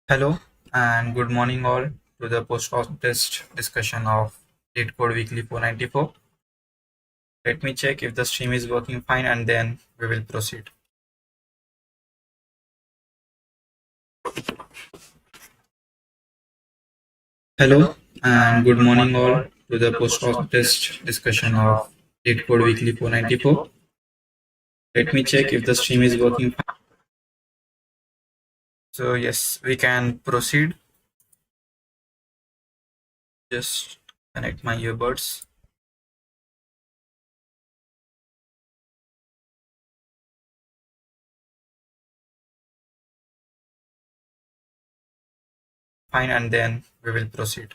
Hello and good morning all to the post-contest discussion of LeetCode Weekly 494. Let me check if the stream is working fine and then we will proceed. Hello and good morning all to the post-contest discussion of LeetCode Weekly 494. Let me check if the stream is working fine. So yes, we can proceed. Just connect my earbuds. Fine and then we will proceed.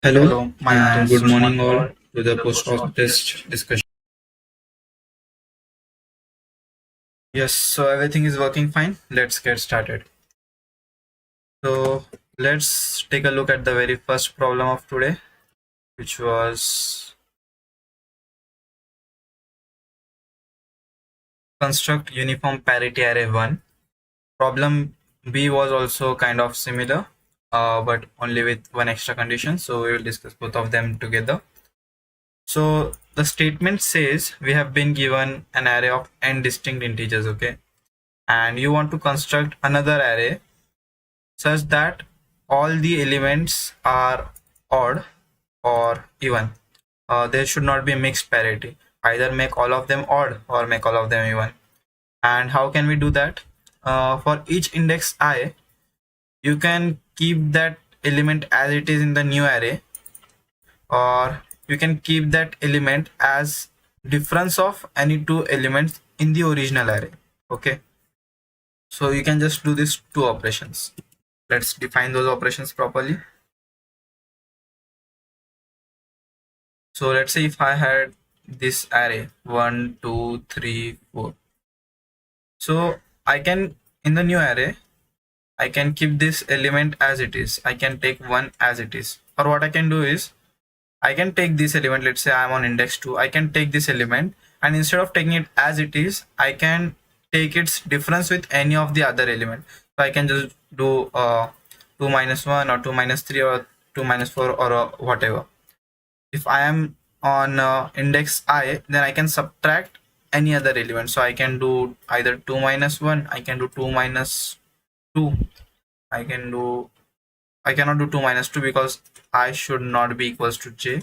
Hello and good morning all to the post-contest discussion. Yes, so everything is working fine. Let's get started. So let's take a look at the very first problem of today, which was construct uniform parity array 1. Problem B was also kind of similar, but only with one extra condition. So we will discuss both of them together. So the statement says we have been given an array of n distinct integers, okay? And you want to construct another array such that all the elements are odd or even. There should not be mixed parity. Either make all of them odd or make all of them even. And how can we do that? For each index I, you can keep that element as it is in the new array, or you can keep that element as difference of any two elements in the original array. Okay, so you can just do these two operations. Let's define those operations properly. So let's say if I had this array 1 2 3 4, so I can, in the new array, I can keep this element as it is. I can take 1 as it is, or what I can do is I can take this element. Let's say I'm on index 2. I can take this element, and instead of taking it as it is, I can take its difference with any of the other element. So I can just do 2 minus 1 or 2 minus 3 or 2 minus 4 or whatever. If I am on index I, then I can subtract any other element. So I can do either 2 minus 1, I can do 2 minus 2, I cannot do 2 minus 2 because I should not be equals to j.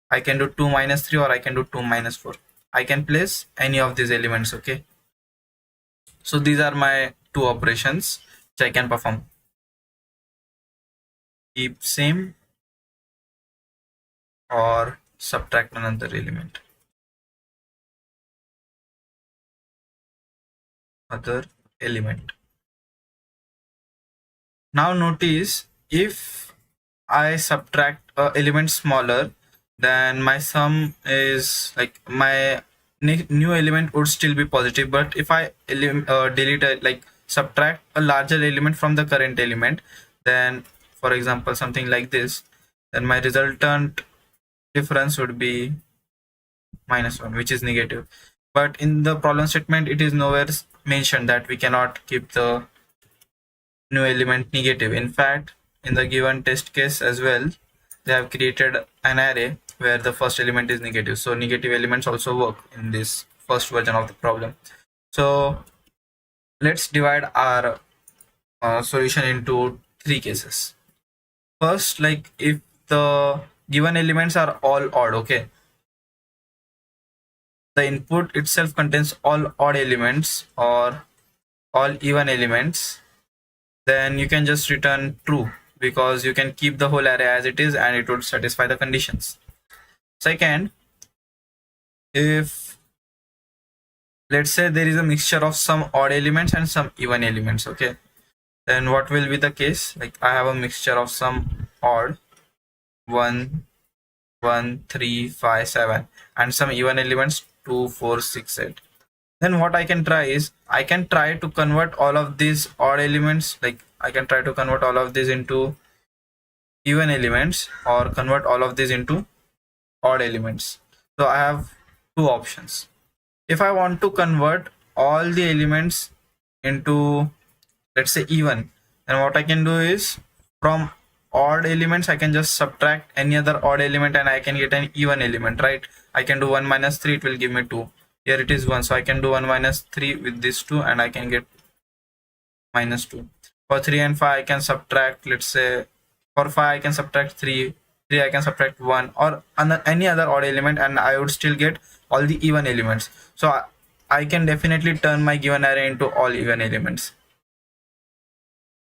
I can do 2 minus 3 or I can do 2 minus 4. I can place any of these elements, okay? So these are my two operations which I can perform. Keep same or subtract another element. Other element. Now notice, if I subtract a element smaller, then my sum is like my new element would still be positive. But if I delete like subtract a larger element from the current element, then for example something like this, then my resultant difference would be -1, which is negative. But in the problem statement, it is nowhere mentioned that we cannot keep the new element negative. In fact, in the given test case as well, they have created an array where the first element is negative. So negative elements also work in this first version of the problem. So let's divide our solution into three cases. First, like if the given elements are all odd, okay, the input itself contains all odd elements or all even elements, then you can just return true, because you can keep the whole array as it is and it would satisfy the conditions. Second, if let's say there is a mixture of some odd elements and some even elements, okay, then what will be the case? Like I have a mixture of some odd 1 1 3 5 7 and some even elements 2 4 6 8. Then what I can try is I can try to convert all of these odd elements, like I can try to convert all of these into even elements or convert all of these into odd elements. So I have two options. If I want to convert all the elements into, let's say, even, then what I can do is, from odd elements I can just subtract any other odd element and I can get an even element, right? I can do 1 minus 3, it will give me 2. Here it is 1, so I can do 1 minus 3 with this 2 and I can get minus 2. For 3 and 5 I can subtract, let's say, for 5 I can subtract 3, 3 I can subtract 1, or any other odd element, and I would still get all the even elements. So I can definitely turn my given array into all even elements.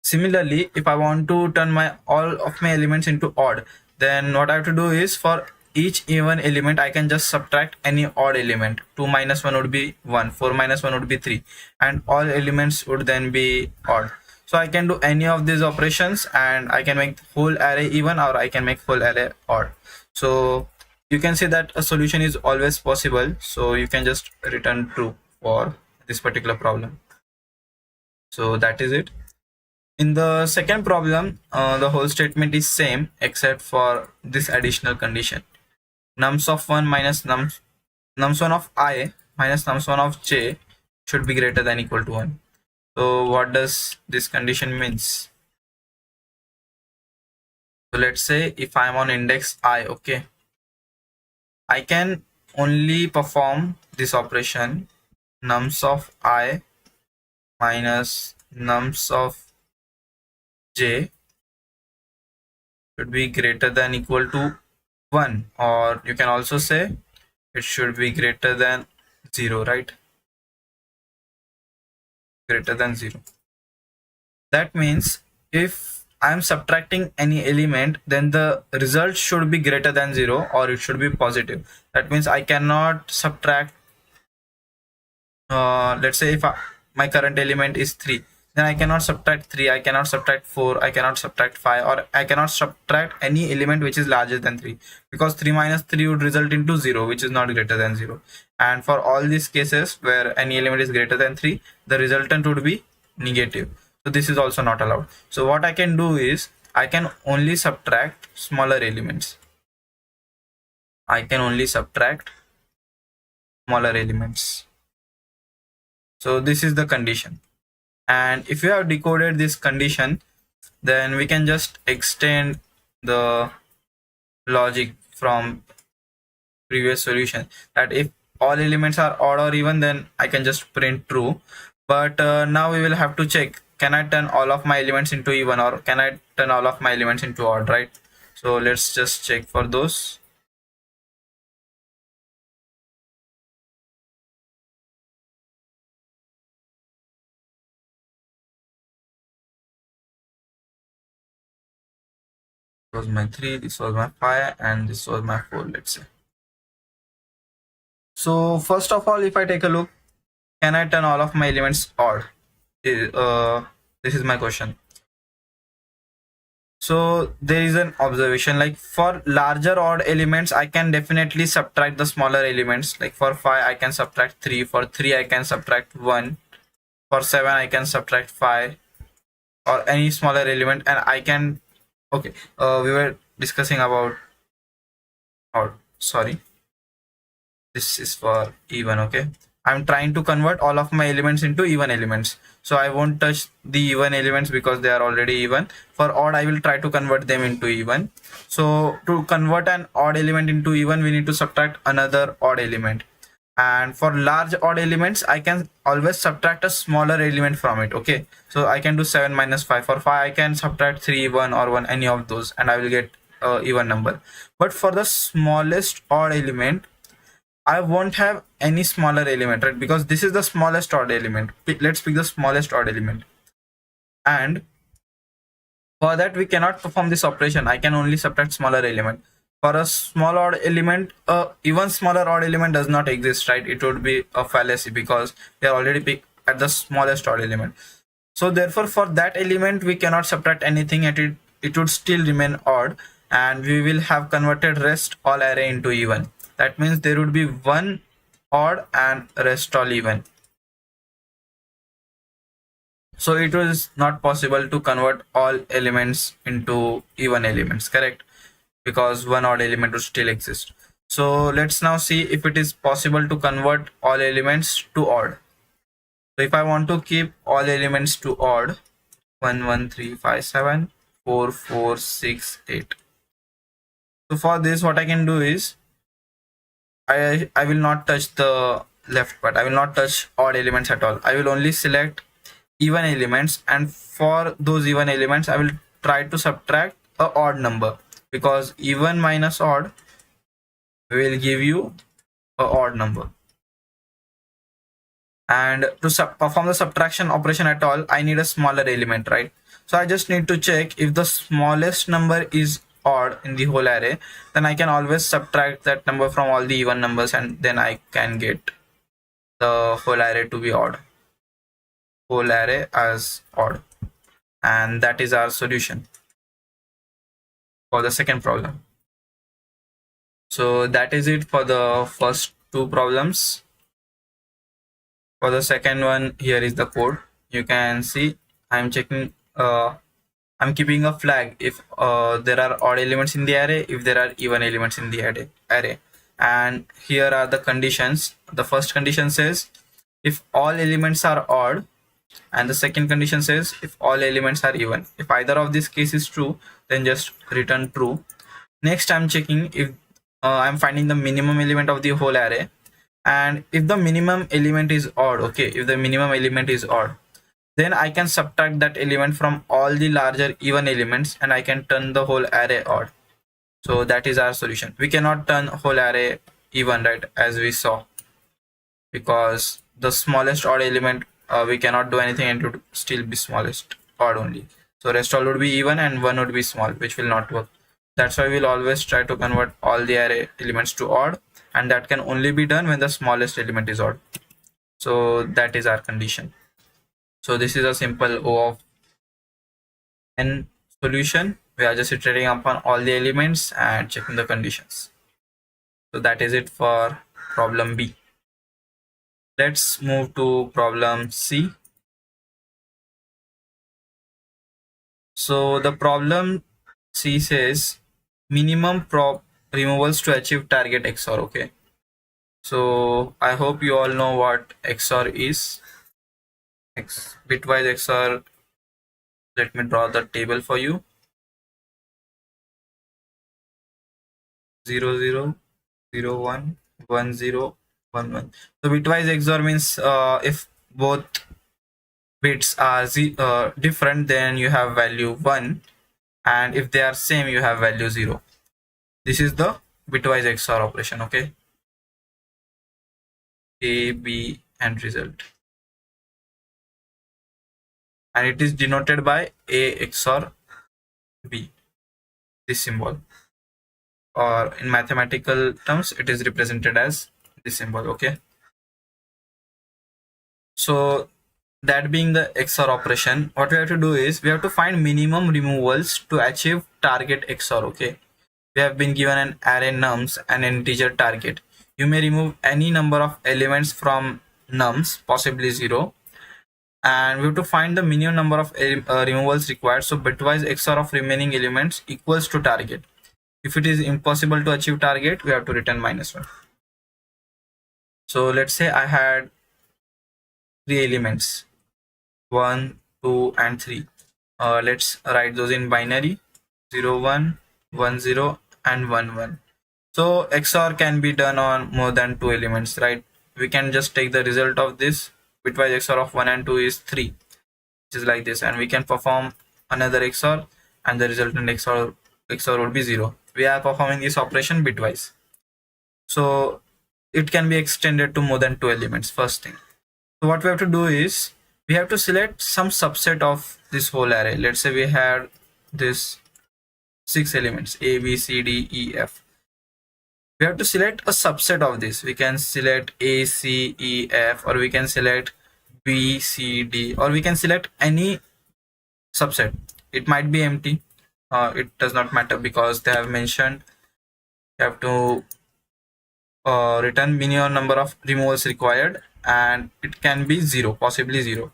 Similarly, if I want to turn all of my elements into odd, then what I have to do is, for each even element I can just subtract any odd element. 2 minus 1 would be 1, 4 minus 1 would be 3, and all elements would then be odd. So I can do any of these operations and I can make whole array even, or I can make whole array odd. So you can see that a solution is always possible, so you can just return true for this particular problem. So that is it. In the second problem, the whole statement is same except for this additional condition. Nums of 1 minus nums1 of I minus nums1 of j should be greater than equal to 1. So what does this condition means? So let's say if I'm on index I, okay, I can only perform this operation, nums of I minus nums of j should be greater than equal to 1, or you can also say it should be greater than 0, right? Greater than 0. That means if I'm subtracting any element, then the result should be greater than 0, or it should be positive. That means I cannot subtract, let's say if my current element is 3, then I cannot subtract 3, I cannot subtract 4, I cannot subtract 5, or I cannot subtract any element which is larger than 3, because 3 minus 3 would result into 0, which is not greater than 0. And for all these cases where any element is greater than 3, the resultant would be negative. So this is also not allowed. So what I can do is, I can only subtract smaller elements. I can only subtract smaller elements. So this is the condition. And if you have decoded this condition, then we can just extend the logic from previous solution, that if all elements are odd or even, then I can just print true. But now we will have to check, can I turn all of my elements into even, or can I turn all of my elements into odd, right? So let's just check for those. This was my 3, this was my 5, and this was my 4, let's say. So first of all, if I take a look, can I turn all of my elements odd? This is my question. So there is an observation, like for larger odd elements I can definitely subtract the smaller elements. Like for 5 I can subtract 3, for 3 I can subtract 1, for 7 I can subtract 5, or any smaller element, and I can, okay, we were discussing about odd, sorry, this is for even. Okay, I'm trying to convert all of my elements into even elements, so I won't touch the even elements because they are already even. For odd I will try to convert them into even. So to convert an odd element into even, we need to subtract another odd element, and for large odd elements I can always subtract a smaller element from it. Okay, so I can do 7 minus 5. For 5 I can subtract 3, 1, or 1, any of those, and I will get even number. But for the smallest odd element, I won't have any smaller element, right? Because this is the smallest odd element. Let's pick the smallest odd element. And for that we cannot perform this operation. I can only subtract smaller element. For a small odd element, even smaller odd element does not exist, right? It would be a fallacy because they are already picked at the smallest odd element. So therefore for that element we cannot subtract anything, and it would still remain odd, and we will have converted rest all array into even. That means there would be one odd and rest all even. So it was not possible to convert all elements into even elements, correct? Because one odd element would still exist. So let's now see if it is possible to convert all elements to odd. So if I want to keep all elements to odd, 1 1 3 5 7 4 4 6 8. So for this, what I can do is I will not touch the left part. I will not touch odd elements at all. I will only select even elements, and for those even elements I will try to subtract a odd number, because even minus odd will give you a odd number. And to perform the subtraction operation at all, I need a smaller element, right? So I just need to check if the smallest number is odd in the whole array, then I can always subtract that number from all the even numbers, and then I can get the whole array to be odd, whole array as odd. And that is our solution for the second problem. So that is it for the first two problems. For the second one, here is the code. You can see I'm checking, I'm keeping a flag if there are odd elements in the array, if there are even elements in the array. And here are the conditions. The first condition says if all elements are odd, and the second condition says if all elements are even. If either of these case is true, then just return true. Next, I'm checking if I'm finding the minimum element of the whole array, and if the minimum element is odd, okay, if the minimum element is odd, then I can subtract that element from all the larger even elements, and I can turn the whole array odd. So that is our solution. We cannot turn whole array even, right, as we saw, because the smallest odd element, we cannot do anything, and it would still be smallest odd only. So rest all would be even and one would be small, which will not work. That's why we'll always try to convert all the array elements to odd, and that can only be done when the smallest element is odd. So that is our condition. So this is a simple O of n solution. We are just iterating upon all the elements and checking the conditions. So that is it for problem B. Let's move to problem C. So the problem C says minimum prop removals to achieve target XOR. Okay, so I hope you all know what XOR is. Bitwise XOR. Let me draw the table for you. 0 0 0 1 1 0 1 1. So bitwise XOR means if both bits are different, then you have value 1, and if they are same, you have value 0. This is the bitwise XOR operation. Okay, A, B, and result, and it is denoted by A XOR B, this symbol, or in mathematical terms it is represented as this symbol. Okay, so that being the XOR operation, what we have to do is we have to find minimum removals to achieve target XOR. Okay, we have been given an array nums and an integer target. You may remove any number of elements from nums, possibly 0, and we have to find the minimum number of removals required. So bitwise XOR of remaining elements equals to target. If it is impossible to achieve target, we have to return -1. So let's say I had 3 elements, 1, 2, and 3. Let's write those in binary, 0 1 1 0 and 1 1. So XOR can be done on more than 2 elements, right? We can just take the result of this. Bitwise XOR of 1 and 2 is 3, which is like this, and we can perform another XOR, and the resultant XOR would be 0. We are performing this operation bitwise, so it can be extended to more than 2 elements. First thing, so what we have to do is we have to select some subset of this whole array. Let's say we had this 6 elements, A, B, C, D, E, F. We have to select a subset of this. We can select A, C, E, F, or we can select B, C, D, or we can select any subset. It might be empty. It does not matter, because they have mentioned you have to return minimum number of removals required, and it can be 0, possibly 0.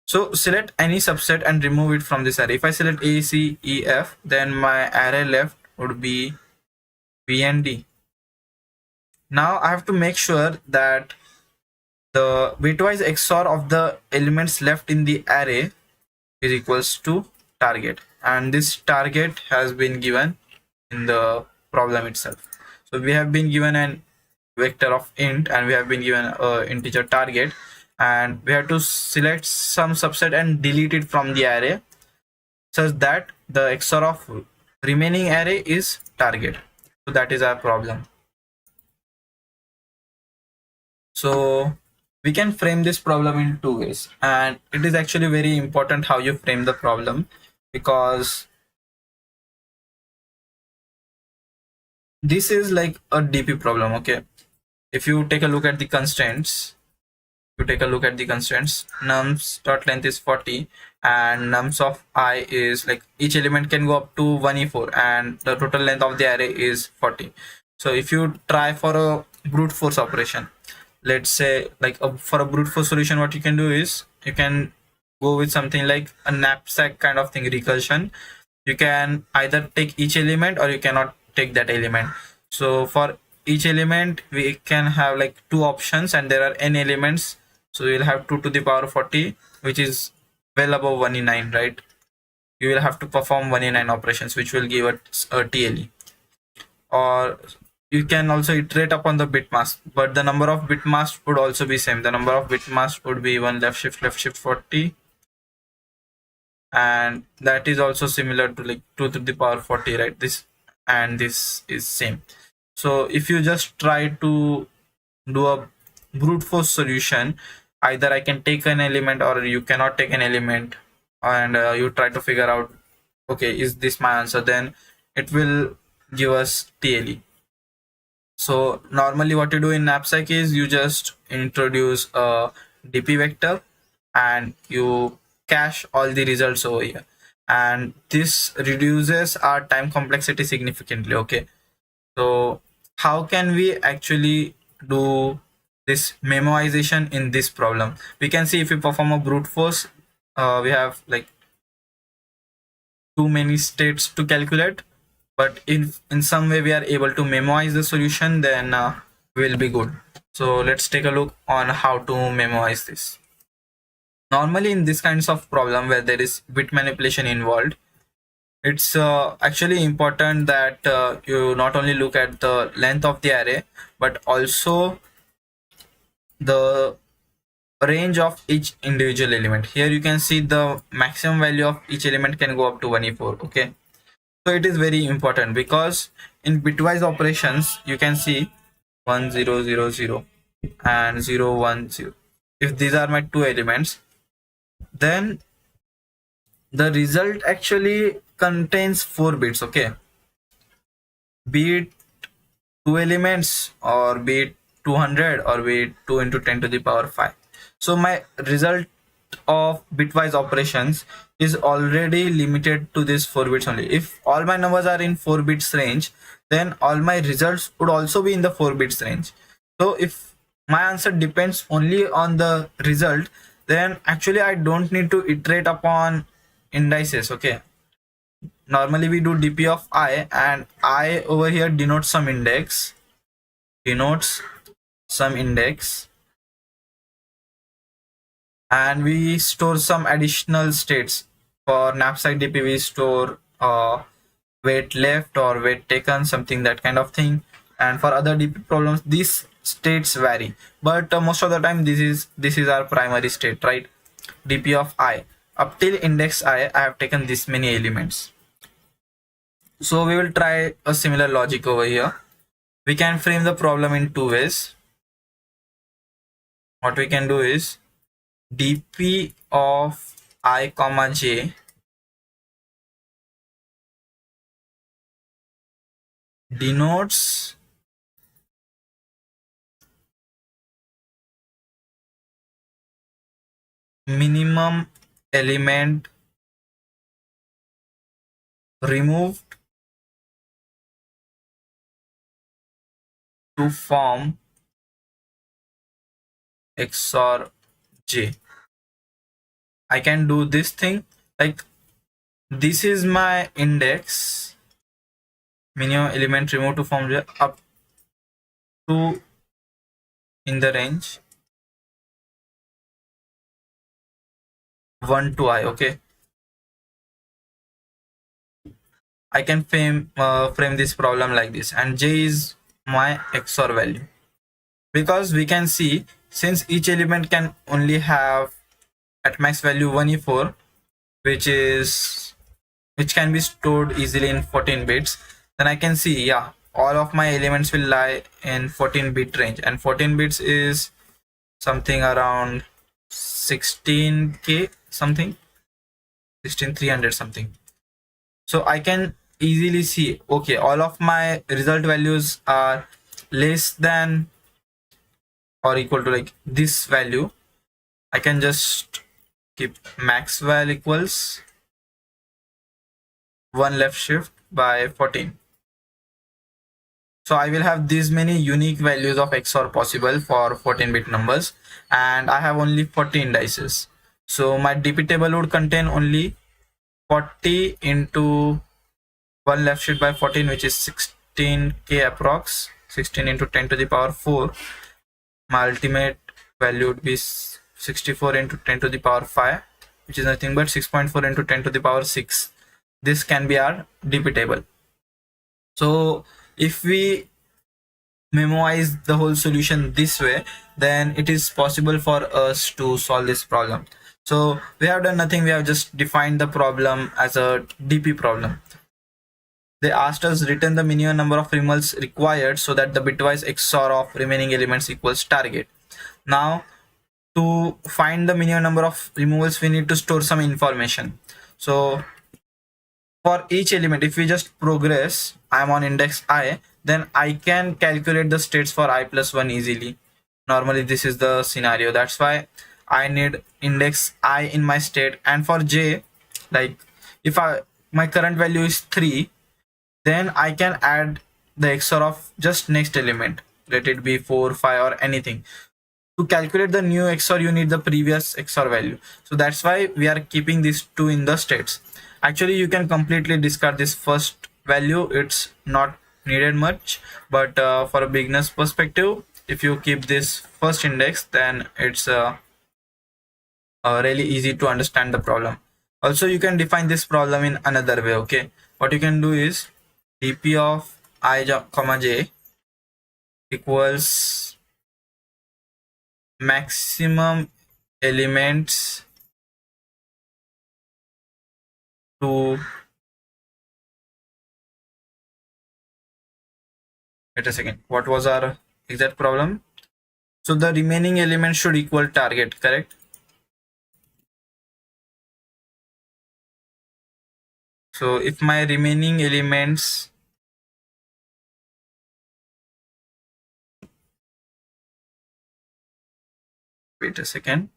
So select any subset and remove it from this array. If I select A, C, E, F, then my array left would be B and D. Now I have to make sure that the bitwise XOR of the elements left in the array is equals to target, and this target has been given in the problem itself. So we have been given an vector of int, and we have been given a integer target, and we have to select some subset and delete it from the array such that the XOR of remaining array is target. So that is our problem. So we can frame this problem in two ways, and it is actually very important how you frame the problem, because this is like a DP problem. Okay, if you take a look at the constraints, nums dot length is 40 and nums of I is like each element can go up to 1e4 and the total length of the array is 40. So if you try for a brute force operation, let's say like for a brute force solution, what you can do is you can go with something like a knapsack kind of thing, recursion. You can either take each element or you cannot take that element. So for each element we can have like two options, and there are n elements, so you'll have 2 to the power 40, which is well above 1e9, right? You will have to perform 1e9 operations, which will give a TLE. Or you can also iterate upon the bit mask, but the number of bit masks would also be same. The number of bit masks would be 1 left shift 40, and that is also similar to like 2 to the power 40, right? This and this is same. So if you just try to do a brute force solution, either I can take an element or you cannot take an element, and you try to figure out, okay, is this my answer, then it will give us TLE. So normally what you do in knapsack is you just introduce a DP vector and you cache all the results over here, and this reduces our time complexity significantly. Okay, so how can we actually do this memoization in this problem? We can see if we perform a brute force, we have like too many states to calculate, but if in some way we are able to memorize the solution, then we'll be good. So let's take a look on how to memorize this. Normally in this kinds of problem where there is bit manipulation involved, it's actually important that you not only look at the length of the array, but also the range of each individual element. Here you can see the maximum value of each element can go up to 1e4. Okay, so it is very important because in bitwise operations you can see 1 0 0 0 and 0 1 0. If these are my two elements, then the result actually contains 4 bits. Okay, be it 2 elements or be it 200 or be it 2 into 10 to the power 5. So my result of bitwise operations is already limited to this 4 bits only. If all my numbers are in 4 bits range, then all my results would also be in the 4 bits range. So if my answer depends only on the result, then actually I don't need to iterate upon indices. Okay, normally we do DP of I, and I over here denotes some index, and we store some additional states. For knapsack DP we store weight left or weight taken, something that kind of thing, and for other DP problems these states vary, but most of the time this is our primary state, right? DP of I up till index I have taken this many elements. So we will try a similar logic over here. We can frame the problem in two ways. What we can do is DP of I comma j denotes minimum element removed to form XOR j. I can do this thing like this is my index, minimum element removed to form j up to in the range 1 to I. Okay, I can frame this problem like this, and j is my XOR value, because we can see since each element can only have at max value 1e4, which can be stored easily in 14 bits, then I can see, yeah, all of my elements will lie in 14-bit range, and 14 bits is something around 16k something, 16300 something. So I can easily see, okay, all of my result values are less than or equal to like this value. I can just keep max val equals 1 left shift by 14. So I will have these many unique values of XOR possible for 14-bit numbers, and I have only 14 dices. So my DP table would contain only 40 into 1 left shift by 14, which is 16k approx, 16 into 10 to the power 4. My ultimate value would be 64 into 10 to the power 5, which is nothing but 6.4 into 10 to the power 6. This can be our DP table. So if we memorize the whole solution this way, then it is possible for us to solve this problem. So we have done nothing, we have just defined the problem as a DP problem. They asked us return the minimum number of removals required so that the bitwise XOR of remaining elements equals target. Now to find the minimum number of removals, we need to store some information. So for each element, if we just progress, I'm on index I, then I can calculate the states for I plus 1 easily. Normally this is the scenario, that's why I need index I in my state. And for j, like if my current value is 3, then I can add the XOR of just next element, let it be 4, 5 or anything. To calculate the new XOR, you need the previous XOR value. So that's why we are keeping these two in the states. Actually, you can completely discard this first value. It's not needed much, but for a beginner's perspective, if you keep this first index, then it's really easy to understand the problem. Also, you can define this problem in another way. Okay, what you can do is dp of I comma j equals maximum elements to, wait a second, what was our exact problem? So the remaining elements should equal target, correct? So if my remaining elements, wait a second,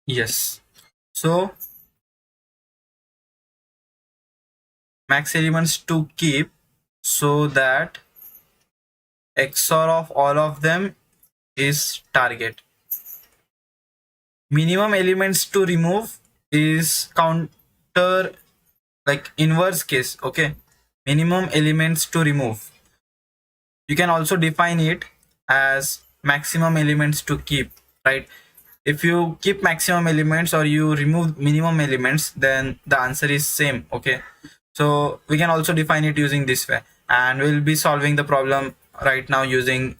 yes. So max elements to keep so that XOR of all of them is target. Minimum elements to remove is counter, like inverse case. Okay, minimum elements to remove, you can also define it as maximum elements to keep, right? If you keep maximum elements or you remove minimum elements, then the answer is same. Okay, so we can also define it using this way, and we'll be solving the problem right now using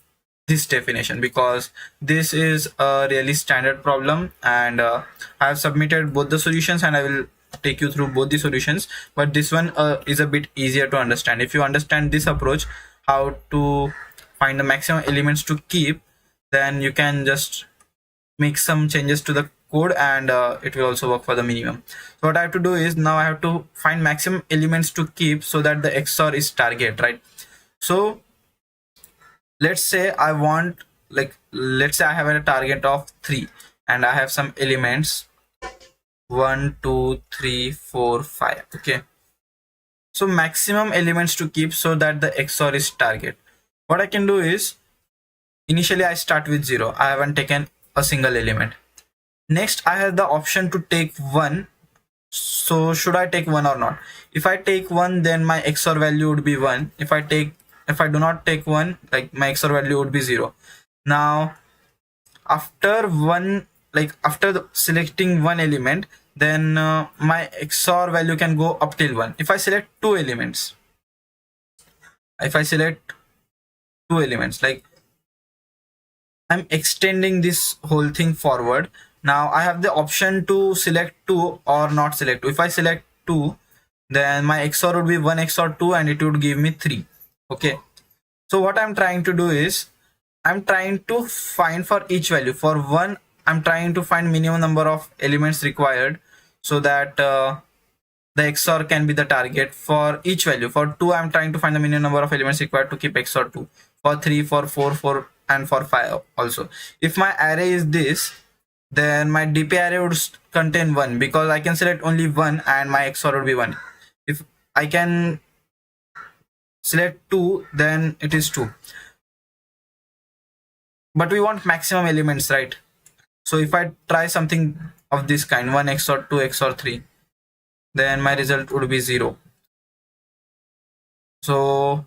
this definition, because this is a really standard problem, and I have submitted both the solutions, and I will take you through both the solutions, but this one is a bit easier to understand. If you understand this approach, how to find the maximum elements to keep, then you can just make some changes to the code and it will also work for the minimum. So what I have to do is, now I have to find maximum elements to keep so that the XOR is target, right? So let's say I want, like, let's say I have a target of 3 and I have some elements 1 2 3 4 5. Okay, so maximum elements to keep so that the XOR is target. What I can do is, initially I start with 0, I haven't taken a single element. Next I have the option to take 1. So should I take 1 or not? If I take 1, then my XOR value would be 1. If I do not take 1, like, my XOR value would be 0. Now after selecting one element, then my XOR value can go up till 1. If I select two elements, like, I'm extending this whole thing forward. Now I have the option to select 2 or not select 2. If I select 2, then my XOR would be 1 XOR 2 and it would give me 3. Okay, so what I'm trying to do is, I'm trying to find for each value. For 1, I'm trying to find minimum number of elements required so that the XOR can be the target for each value. For 2, I'm trying to find the minimum number of elements required to keep XOR 2. For 3, for 4, and for 5 also. If my array is this, then my DP array would contain 1, because I can select only 1 and my XOR would be 1. If I can select 2, then it is 2. But we want maximum elements, right? So if I try something of this kind, 1 XOR 2 XOR 3, then my result would be 0. So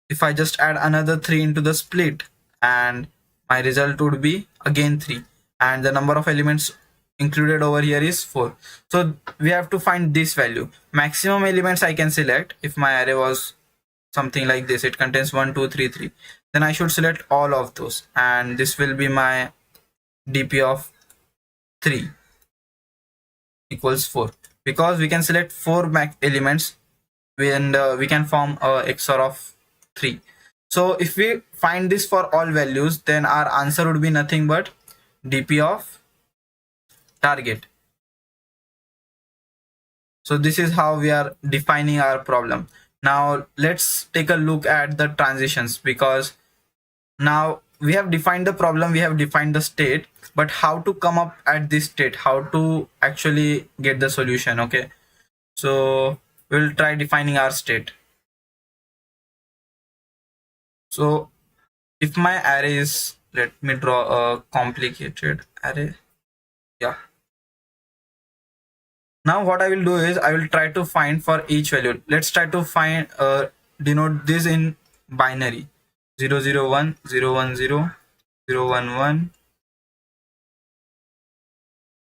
if I just add another 3 into the split, and my result would be again 3, and the number of elements included over here is 4. So we have to find this value. Maximum elements I can select. If my array was something like this, it contains 1 2 3 3, then I should select all of those, and this will be my DP of 3 equals 4, because we can select 4 elements and we can form a XOR of 3. So if we find this for all values, then our answer would be nothing but DP of target. So this is how we are defining our problem. Now let's take a look at the transitions, because now we have defined the problem, we have defined the state, but how to come up at this state, how to actually get the solution. Okay, so we'll try defining our state. So if my array is, let me draw a complicated array. Yeah, now what I will do is, I will try to find for each value. Let's try to find denote this in binary: 0 0 1 0 1 0 0 1 1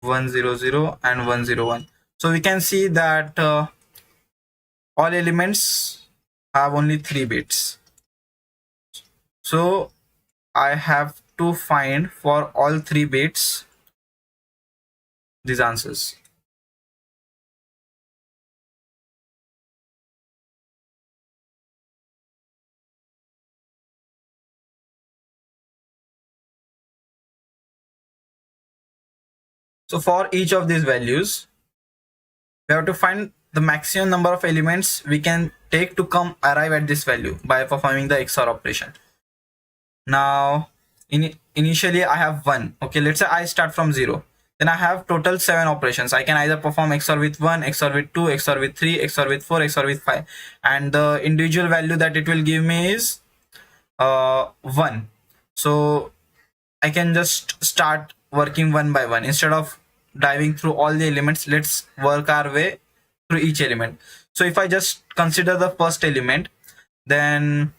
1 0 0 and 1 0 1. So we can see that all elements have only 3 bits. So I have to find for all 3 bits these answers. So for each of these values, we have to find the maximum number of elements we can take to arrive at this value by performing the XOR operation. Now initially I have 1. Okay, let's say I start from 0. Then I have total 7 operations. I can either perform XOR with 1, XOR with 2, XOR with 3, XOR with 4, XOR with 5, and the individual value that it will give me is 1. So I can just start working one by one. Instead of diving through all the elements, let's work our way through each element. So if I just consider the first element, then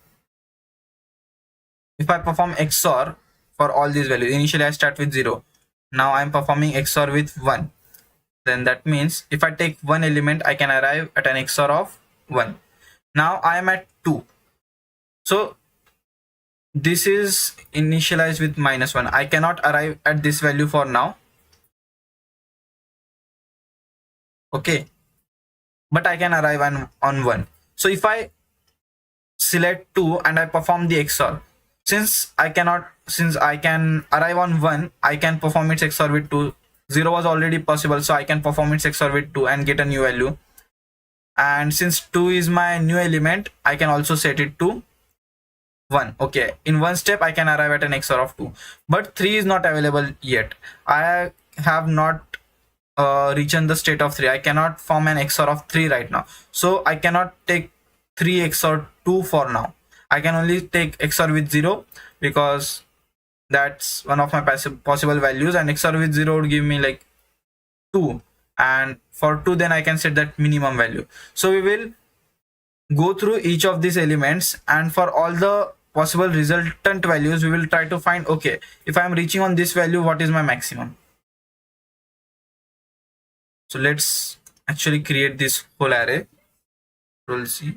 if I perform XOR for all these values, initially I start with 0. Now I'm performing XOR with 1. Then that means if I take one element, I can arrive at an XOR of 1. Now I am at 2. So this is initialized with -1. I cannot arrive at this value for now. Okay, but I can arrive on 1. So if I select 2 and I perform the XOR, since I can arrive on 1, I can perform its XOR with 2. 0 was already possible, so I can perform its XOR with 2 and get a new value. And since 2 is my new element, I can also set it to 1. Okay, in one step I can arrive at an XOR of 2, but 3 is not available yet. I have not reached the state of 3. I cannot form an XOR of 3 right now, so I cannot take 3 XOR 2 for now. I can only take XOR with 0 because that's one of my possible values, and XOR with 0 would give me like 2, and for 2 then I can set that minimum value. So we will go through each of these elements, and for all the possible resultant values we will try to find, okay, if I am reaching on this value, what is my maximum. So let's actually create this whole array. Control C.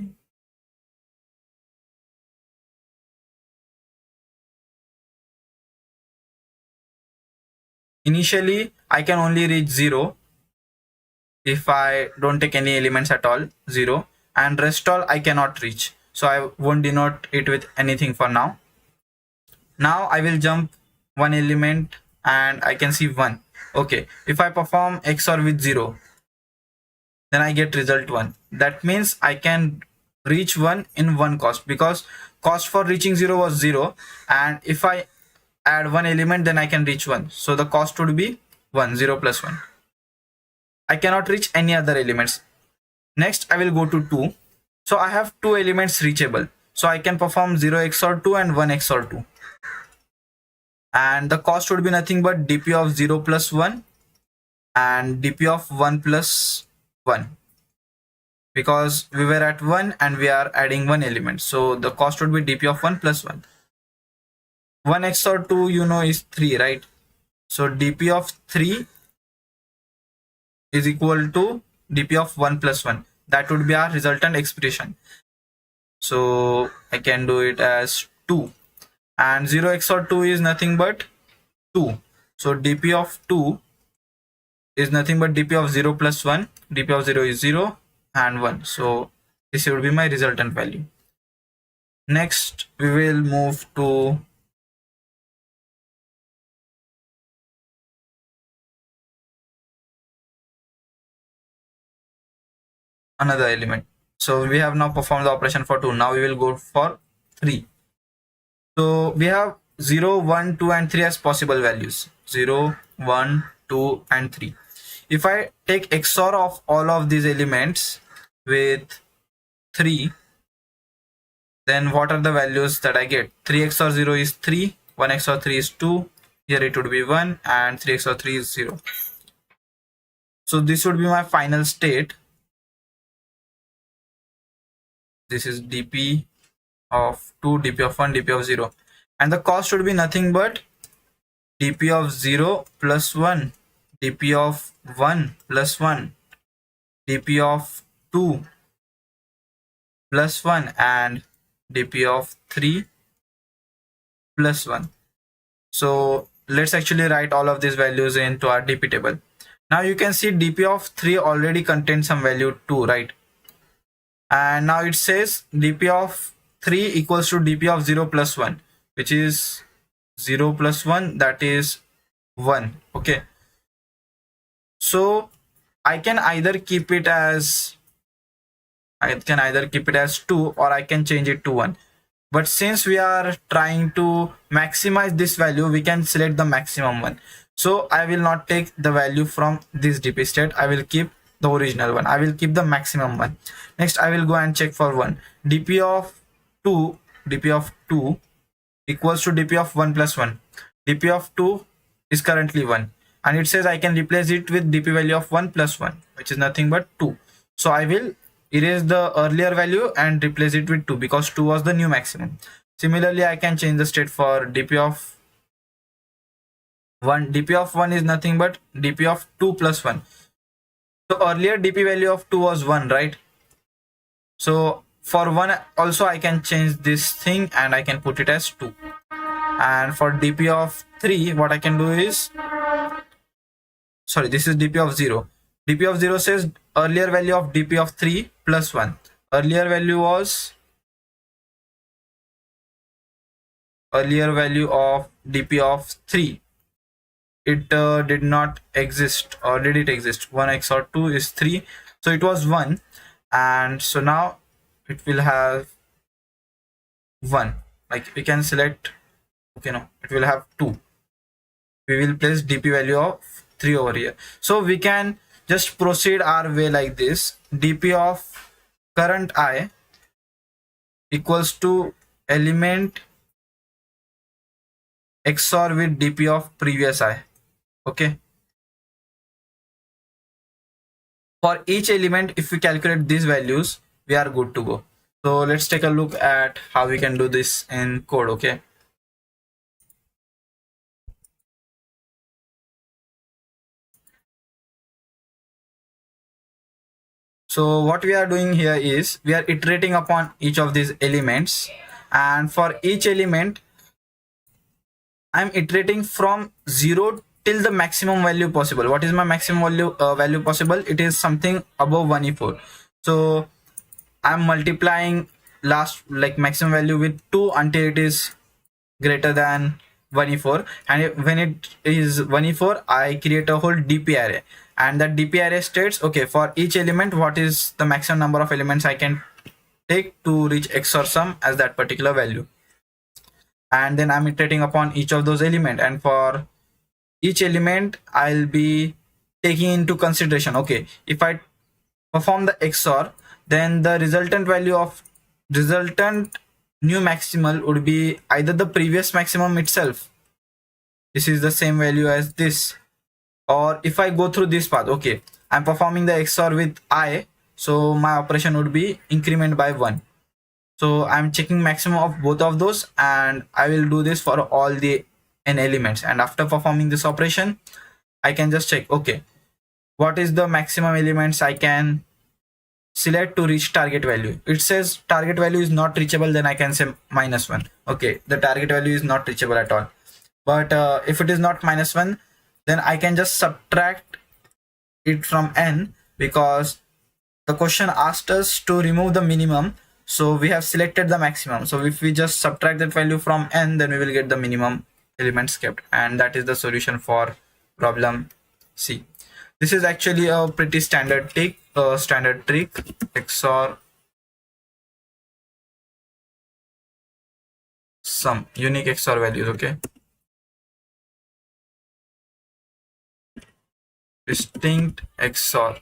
Initially I can only reach 0 if I don't take any elements at all, 0, and rest all I cannot reach, so I won't denote it with anything for now. Now I will jump one element and I can see 1. Okay, if I perform XOR with 0, then I get result 1. That means I can reach 1 in one cost, because cost for reaching 0 was 0, and if I add one element then I can reach 1, so the cost would be 1. 0 plus 1. I cannot reach any other elements. Next I will go to 2. So I have 2 elements reachable, so I can perform 0 XOR 2 and 1 XOR 2, and the cost would be nothing but dp of 0 plus 1 and dp of 1 plus 1, because we were at 1 and we are adding one element, so the cost would be dp of 1 plus 1. 1 XOR 2 you know is 3, right? So dp of 3 is equal to dp of 1 plus 1. That would be our resultant expression. So I can do it as 2, and 0 XOR 2 is nothing but 2. So dp of 2 is nothing but dp of 0 plus 1. dp of 0 is 0 and 1. So this would be my resultant value. Next we will move to another element. So we have now performed the operation for 2. Now we will go for 3. So we have 0, 1, 2 and 3 as possible values. 0, 1, 2 and 3. If I take XOR of all of these elements with 3, then what are the values that I get? 3 XOR 0 is 3, 1 XOR 3 is 2, here it would be 1, and 3 XOR 3 is 0. So this would be my final state. This is dp of 2, dp of 1, dp of 0, and the cost would be nothing but dp of 0 plus 1, dp of 1 plus 1, dp of 2 plus 1, and dp of 3 plus 1. So let's actually write all of these values into our dp table. Now you can see dp of 3 already contains some value 2, right? And now it says dp of 3 equals to dp of 0 plus 1, which is 0 plus 1, that is 1. Okay, so I can either keep it as 2, or I can change it to 1. But since we are trying to maximize this value, we can select the maximum one. So I will not take the value from this dp state. I will keep the original one. I will keep the maximum one. Next I will go and check for 1. dp of 2 equals to dp of 1 plus 1. dp of 2 is currently 1, and it says I can replace it with dp value of 1 plus 1, which is nothing but 2. So I will erase the earlier value and replace it with 2, because 2 was the new maximum. Similarly I can change the state for dp of 1. dp of 1 is nothing but dp of 2 plus 1. So earlier dp value of 2 was 1, right? So for 1 also I can change this thing and I can put it as 2. And for dp of 3, what I can do is, sorry, this is dp of 0. dp of 0 says earlier value of dp of 3 plus 1. Earlier value of dp of 3, it did not exist, or did it exist? 1 XOR 2 is 3, so it was 1, and so now it will have 1. Like we can select, okay, no, it will have 2. We will place dp value of 3 over here, so we can just proceed our way like this. dp of current I equals to element XOR with dp of previous I. Okay, for each element, if we calculate these values, we are good to go. So let's take a look at how we can do this in code. Okay, so what we are doing here is we are iterating upon each of these elements, and for each element I'm iterating from 0 till the maximum value possible. What is my maximum value possible? It is something above 1e4. So I'm multiplying last, like, maximum value with 2 until it is greater than 1e4, and when it is 1e4, I create a whole dp array, and that dp array states, okay, for each element what is the maximum number of elements I can take to reach XOR sum as that particular value. And then I'm iterating upon each of those elements, and for each element I'll be taking into consideration, okay, if I perform the XOR, then the resultant new maximal would be either the previous maximum itself, this is the same value as this, or if I go through this path, okay, I'm performing the XOR with I, so my operation would be increment by 1. So I'm checking maximum of both of those, and I will do this for all the n elements, and after performing this operation I can just check, okay, what is the maximum elements I can select to reach target value. It says target value is not reachable, then I can say -1. Okay, the target value is not reachable at all. But if it is not -1, then I can just subtract it from n, because the question asked us to remove the minimum, so we have selected the maximum. So if we just subtract that value from n, then we will get the minimum elements kept, and that is the solution for problem C. This is actually a pretty standard trick, XOR sum, unique XOR values. Okay, distinct XOR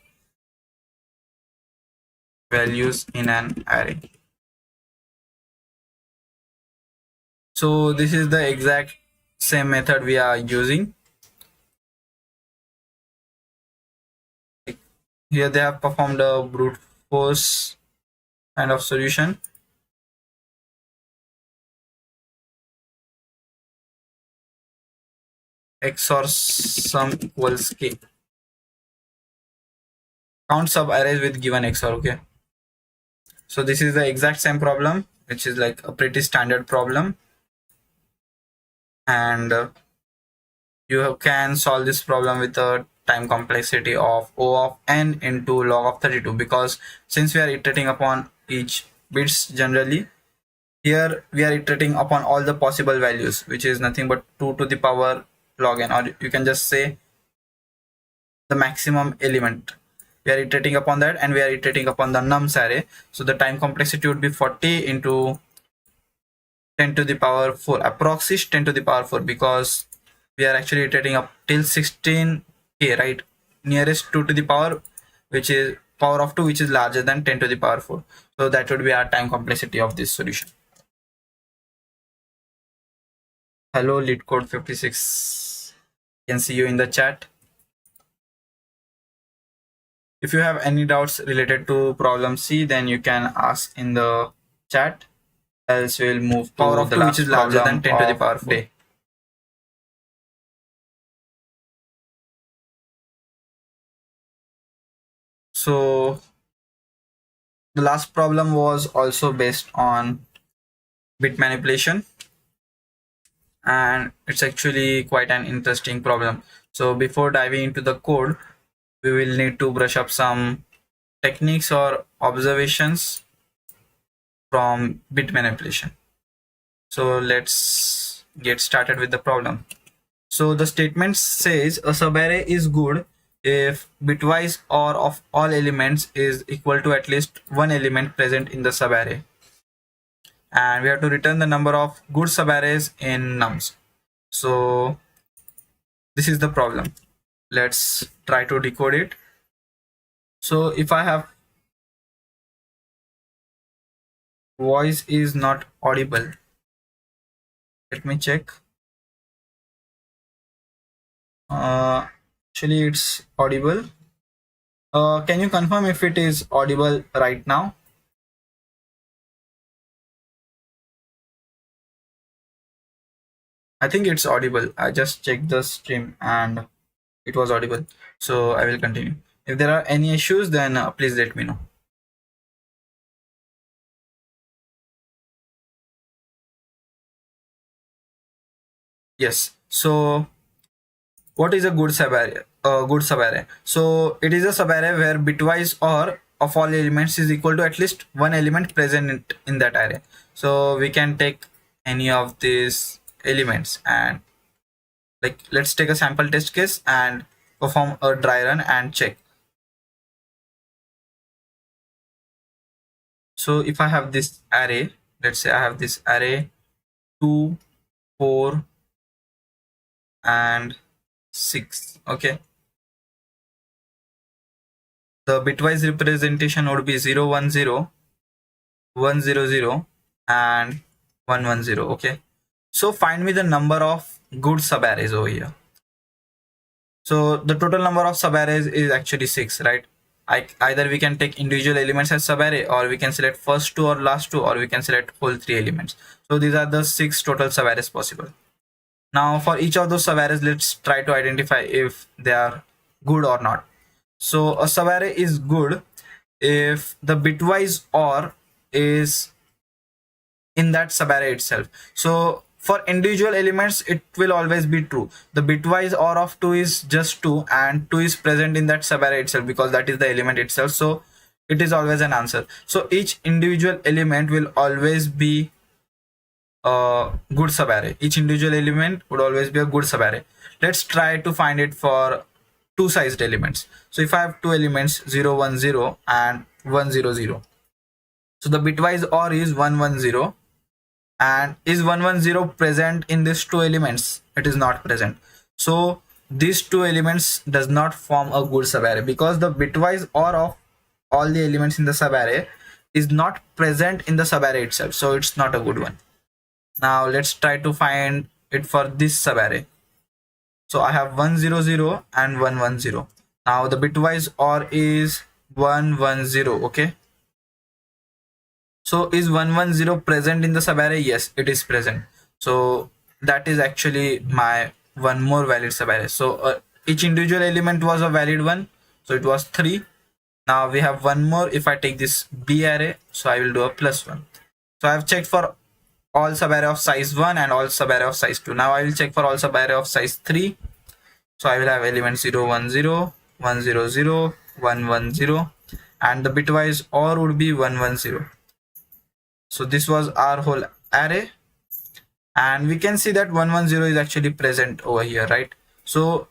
values in an array. So this is the exact same method we are using. Here they have performed a brute force kind of solution. XOR sum equals k. Count sub arrays with given XOR. Okay, so this is the exact same problem, which is like a pretty standard problem, and you can solve this problem with a time complexity of O of n into log of 32, because since we are iterating upon each bits generally, here we are iterating upon all the possible values, which is nothing but 2 to the power log n, or you can just say the maximum element. We are iterating upon that, and we are iterating upon the nums array, so the time complexity would be 40 into 10 to the power 4, approximately 10 to the power 4, because we are actually iterating up till 16k, right? Nearest 2 to the power, which is power of 2, which is larger than 10 to the power 4. So that would be our time complexity of this solution. Hello, LeetCode 56. I can see you in the chat. If you have any doubts related to problem C, then you can ask in the chat. Else we'll move to power of 2, which is larger than 10 to the power 4. Day. So the last problem was also based on bit manipulation, and it's actually quite an interesting problem. So before diving into the code, we will need to brush up some techniques or observations from bit manipulation. So let's get started with the problem. So the statement says a subarray is good if bitwise OR of all elements is equal to at least one element present in the subarray, and we have to return the number of good subarrays in nums. So this is the problem. Let's try to decode it. So if I have voice is not audible, let me check. Actually it's audible. Can you confirm if it is audible right now? I think it's audible. I just checked the stream and it was audible. So I will continue. If there are any issues, then please let me know. Yes. So what is a good subarray? Good subarray. So it is a subarray where bitwise OR of all elements is equal to at least one element present in that array. So we can take any of these elements and like let's take a sample test case and perform a dry run and check. So if I have this array, let's say I have this array 2, 4 and 6. Okay, the bitwise representation would be 0 1 0 1 0 0 and 1 1 0. Okay, so find me the number of good subarrays over here. So the total number of subarrays is actually 6, right? Either we can take individual elements as subarray, or we can select first two or last two, or we can select whole 3 elements. So these are the 6 total subarrays possible. Now for each of those subarrays, let's try to identify if they are good or not. So a subarray is good if the bitwise OR is in that subarray itself. So for individual elements, it will always be true. The bitwise OR of 2 is just 2 and 2 is present in that subarray itself because that is the element itself. So it is always an answer. So each individual element will always be a good subarray. Each individual element would always be a good subarray. Let's try to find it for two sized elements. So if I have two elements 0 1 0 and 1 0 0, so the bitwise OR is 1 1 0, and is 1 1 0 present in these two elements? It is not present. So these two elements does not form a good subarray because the bitwise OR of all the elements in the subarray is not present in the subarray itself, so it's not a good one. Now let's try to find it for this subarray. So I have 1 0 0 and 1 1 0. Now the bitwise OR is 1 1 0. Okay, so is 1 1 0 present in the subarray? Yes, it is present. So that is actually my one more valid subarray. So each individual element was a valid one, so it was 3. Now we have one more. If I take this B array, so I will do a +1. So I have checked for all subarray of size 1 and all subarray of size 2. Now I will check for all subarray of size 3. So I will have element 0 1 0 1 0 0 1 1 0, and the bitwise OR would be 1 1 0. So this was our whole array, and we can see that 1 1 0 is actually present over here, right? So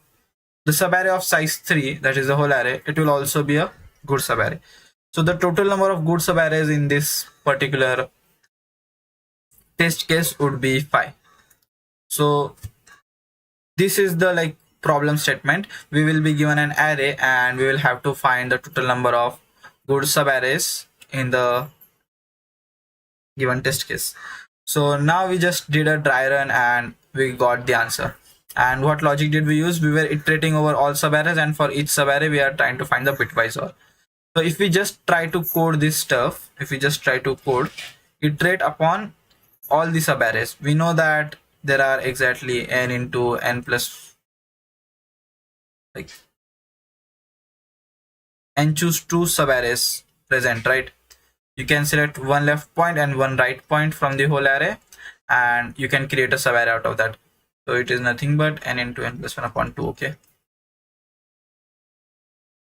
the subarray of size 3, that is the whole array, it will also be a good subarray. So the total number of good subarrays in this particular test case would be 5. So this is the like problem statement. We will be given an array and we will have to find the total number of good subarrays in the given test case. So now we just did a dry run and we got the answer. And what logic did we use? We were iterating over all subarrays, and for each subarray we are trying to find the bitwise OR. So if we just try to code this stuff, if we just try to code, iterate upon all the subarrays, we know that there are exactly n into n plus like n choose 2 subarrays present, right? You can select one left point and one right point from the whole array, and you can create a subarray out of that. So it is nothing but n into n plus 1 upon 2. Okay,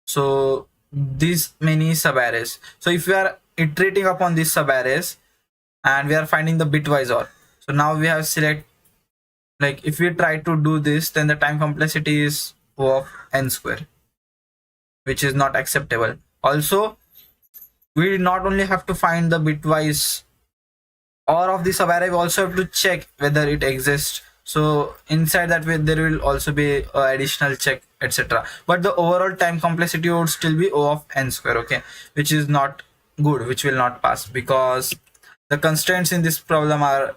So these many subarrays. So if we are iterating upon these subarrays and we are finding the bitwise OR, so now we have select, like if we try to do this, then the time complexity is O of n square, which is not acceptable. Also, we not only have to find the bitwise OR of the subarray, we also have to check whether it exists. So inside that way there will also be additional check, etc. But the overall time complexity would still be O of n square, okay, which is not good, which will not pass, because the constraints in this problem are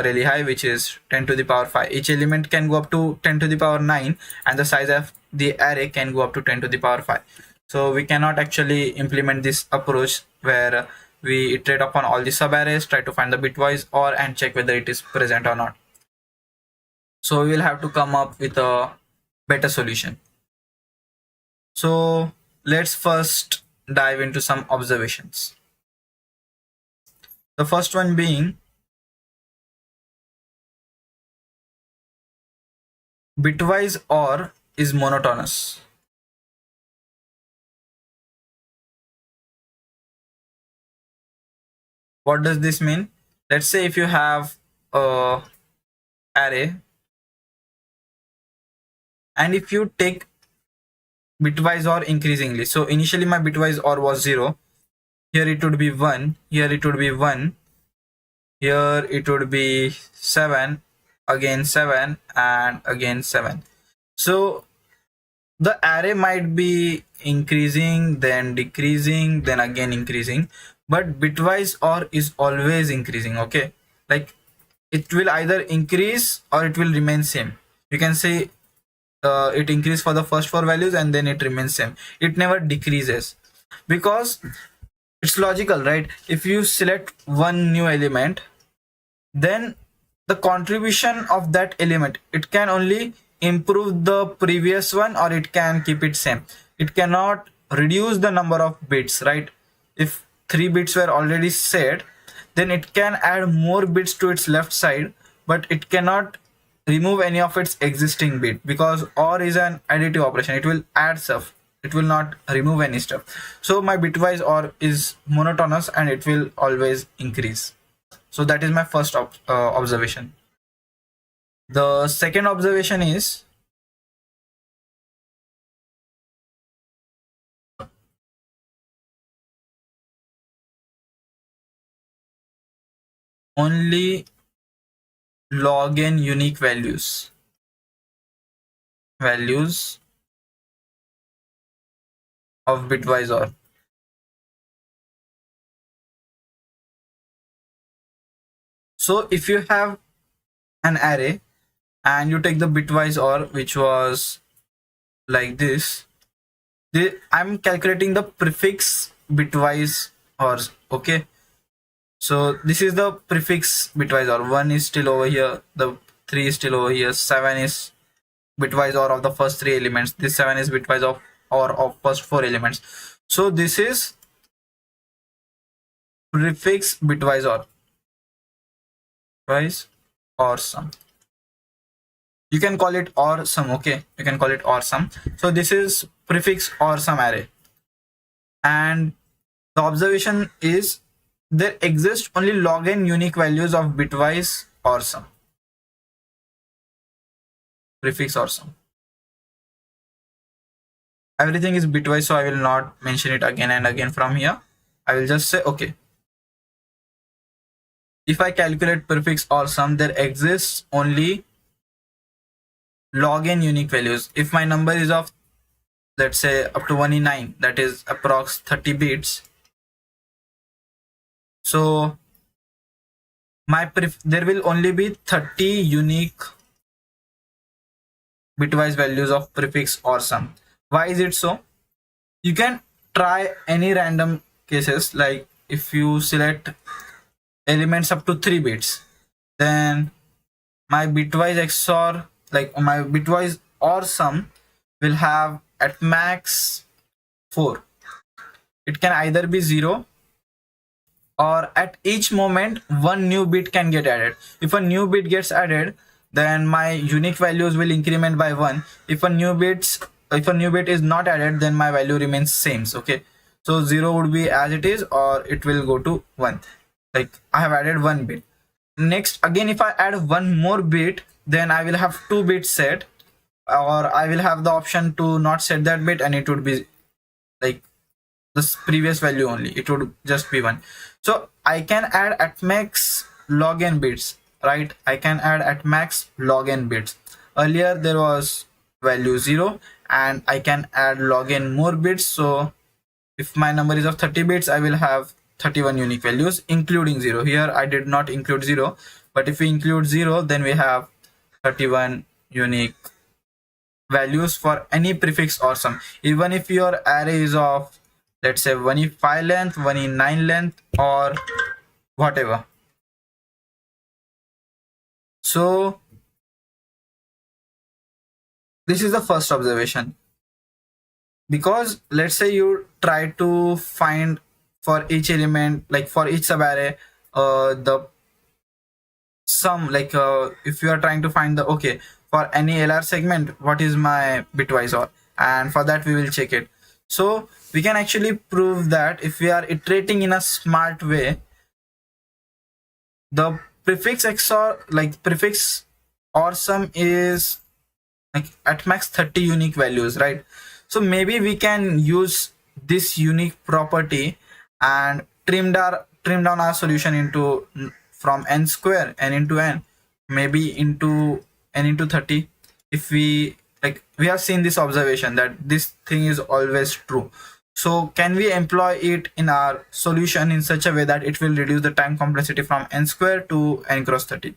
really high, which is 10 to the power 5. Each element can go up to 10 to the power 9, and the size of the array can go up to 10 to the power 5. So we cannot actually implement this approach where we iterate upon all the subarrays, try to find the bitwise OR and check whether it is present or not. So we will have to come up with a better solution. So let's first dive into some observations. The first one being, bitwise OR is monotonous. What does this mean? Let's say if you have a array and if you take bitwise OR increasingly, so initially my bitwise OR was 0, here it would be 1, here it would be 1, here it would be 7, again 7, and again 7. So the array might be increasing, then decreasing, then again increasing, but bitwise OR is always increasing, okay? Like it will either increase or it will remain same. You can say it increase for the first 4 values and then it remains same. It never decreases, because it's logical, right? If you select one new element, then the contribution of that element, it can only improve the previous one or it can keep it same. It cannot reduce the number of bits, right? If 3 bits were already set, then it can add more bits to its left side, but it cannot remove any of its existing bit, because OR is an additive operation. It will add stuff, it will not remove any stuff. So my bitwise OR is monotonous and it will always increase. So that is my first observation. The second observation is, only log n unique values of bitwise OR. So if you have an array and you take the bitwise OR, which was like this, I'm calculating the prefix bitwise ORs, okay? So this is the prefix bitwise OR. 1 is still over here, the 3 is still over here, 7 is bitwise OR of the first 3 elements, this 7 is bitwise of OR of first 4 elements. So this is prefix bitwise OR, bitwise OR sum. You can call it OR sum, okay? You can call it OR sum. So this is prefix OR sum array, and the observation is there exist only log n unique values of bitwise OR sum, prefix OR sum. Everything is bitwise, so I will not mention it again and again from here. I will just say, okay, if I calculate prefix OR sum, there exists only log n unique values. If my number is of, let's say, up to 1 in 9, that is approx 30 bits, so there will only be 30 unique bitwise values of prefix OR sum. Why is it so? You can try any random cases, like if you select elements up to 3 bits, then my bitwise XOR, like my bitwise OR sum, will have at max 4. It can either be 0, or at each moment 1 new bit can get added. If a new bit gets added, then my unique values will increment by 1. If a new bits if a new bit is not added, then my value remains same. Okay, so 0 would be as it is, or it will go to 1. Like I have added one bit. Next, again, if I add one more bit, then I will have 2 bits set, or I will have the option to not set that bit, and it would be like this previous value only. It would just be 1. So I can add at max log n bits, right? I can add at max log n bits. Earlier there was value 0, and I can add log n more bits. So if my number is of 30 bits, I will have 31 unique values including 0. Here I did not include 0, but if we include 0, then we have 31 unique values for any prefix or sum. Even if your array is of, let's say, 1e5 length, 1e9 length, or whatever. So this is the first observation. Because let's say you try to find for each element, like for each subarray, the sum, like if you are trying to find the, okay, for any LR segment, what is my bitwise OR, and for that we will check it. So we can actually prove that if we are iterating in a smart way, the prefix XOR, like prefix or sum, is like at max 30 unique values, right? So maybe we can use this unique property and trim down our solution into from n square, n into n, maybe into n into 30. If we, like, we have seen this observation that this thing is always true. So can we employ it in our solution in such a way that it will reduce the time complexity from n square to n cross 30?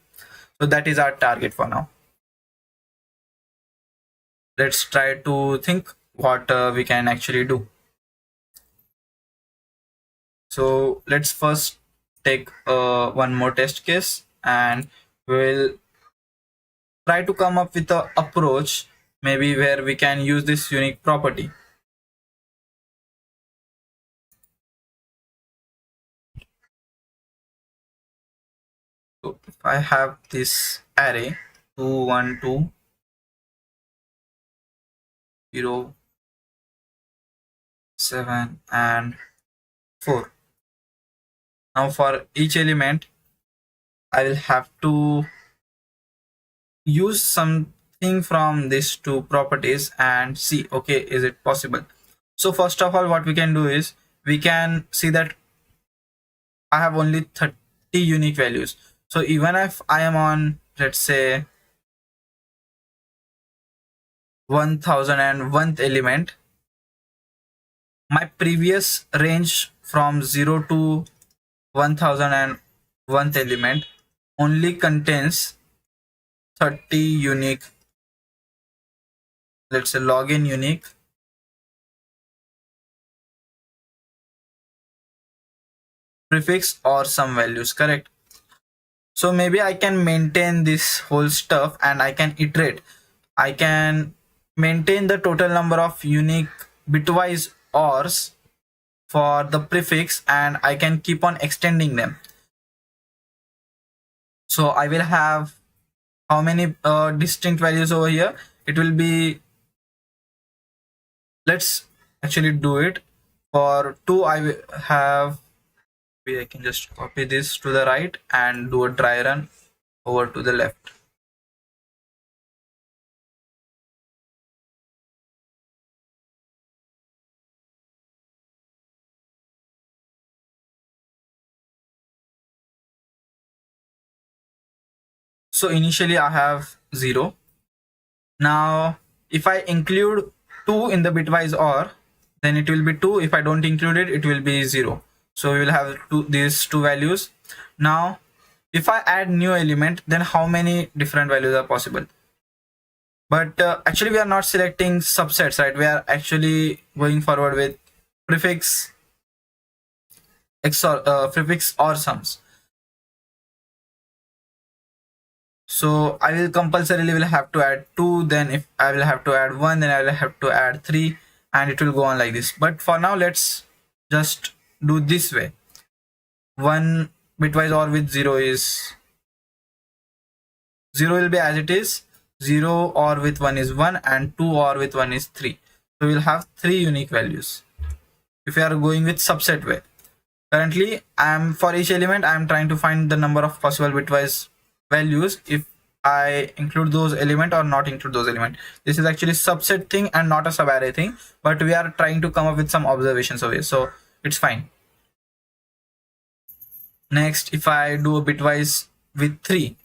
So that is our target for now. Let's try to think what we can actually do. So let's first take one more test case, and we'll try to come up with an approach maybe where we can use this unique property. So if I have this array 2 1 2 0 7 and 4, now for each element I will have to use something from these two properties and see, okay, is it possible? So first of all, what we can do is we can see that I have only 30 unique values. So even if I am on, let's say, 1001th element, my previous range from 0 to 1001th element only contains 30 unique, let's say, login unique prefix or some values, correct? So maybe I can maintain this whole stuff and I can iterate. I can maintain the total number of unique bitwise ORs for the prefix, and I can keep on extending them. So I will have how many distinct values over here? It will be, let's actually do it. For 2, I will have, I can just copy this to the right and do a dry run over to the left. So initially I have 0. Now if I include 2 in the bitwise OR, then it will be 2. If I don't include it, it will be 0. So we will have these two values. Now if I add new element, then how many different values are possible? But actually we are not selecting subsets, right? We are actually going forward with prefix XOR, prefix or sums. So I will compulsorily will have to add 2, then if I will have to add 1, then I will have to add 3, and it will go on like this. But for now, let's just do this way. 1 bitwise OR with 0 is 0 will be as it is, 0 OR with 1 is 1 and 2 OR with 1 is 3. So we'll have 3 unique values if we are going with subset way. Currently, for each element I am trying to find the number of possible bitwise values if I include those element or not include those element. This is actually subset thing and not a subarray thing, but we are trying to come up with some observations of it, so it's fine. Next, if I do a bitwise with 3,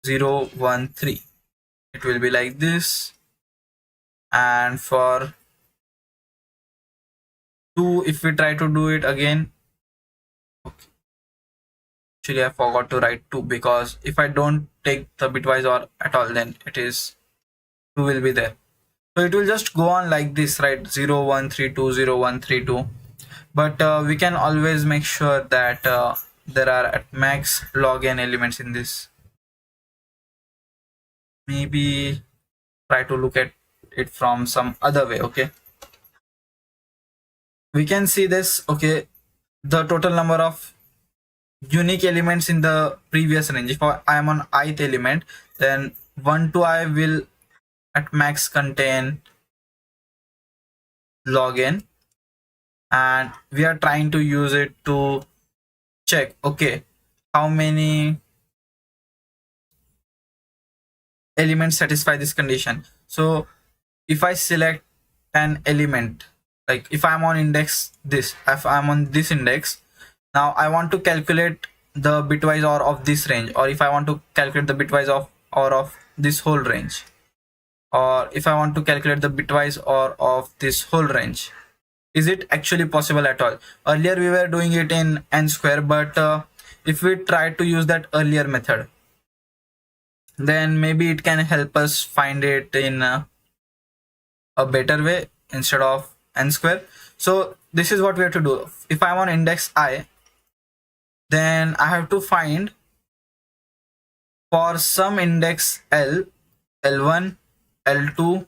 0 1 3, it will be like this. And for 2, if we try to do it again, okay, actually I forgot to write 2, because if I don't take the bitwise OR at all, then it is 2 will be there. So it will just go on like this, right? 0 1 3 2, 0 1 3 2. But we can always make sure that there are at max log n elements in this. Maybe try to look at it from some other way. Okay, we can see this. Okay, the total number of unique elements in the previous range. If I am on ith element, then 1 to I will at max contain log n, and we are trying to use it to check, okay, how many elements satisfy this condition. So if I select an element, like if I'm on index this, if I'm on this index, now I want to calculate the bitwise OR of this range, or if I want to calculate the bitwise OR of this whole range, or if I want to calculate the bitwise OR of this whole range, is it actually possible at all? Earlier we were doing it in n square, but if we try to use that earlier method, then maybe it can help us find it in a better way instead of n square. So this is what we have to do. If I'm on index I, then I have to find for some index L, L1, L2,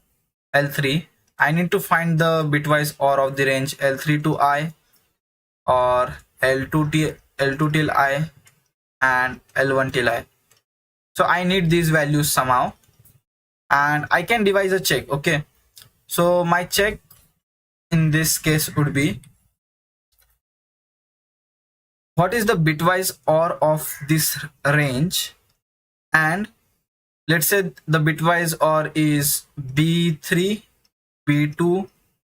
L3, I need to find the bitwise OR of the range L3 to I, or L2 till I, and L1 till I. So I need these values somehow, and I can devise a check. Okay, so my check in this case would be, what is the bitwise OR of this range, and let's say the bitwise OR is B3, B2,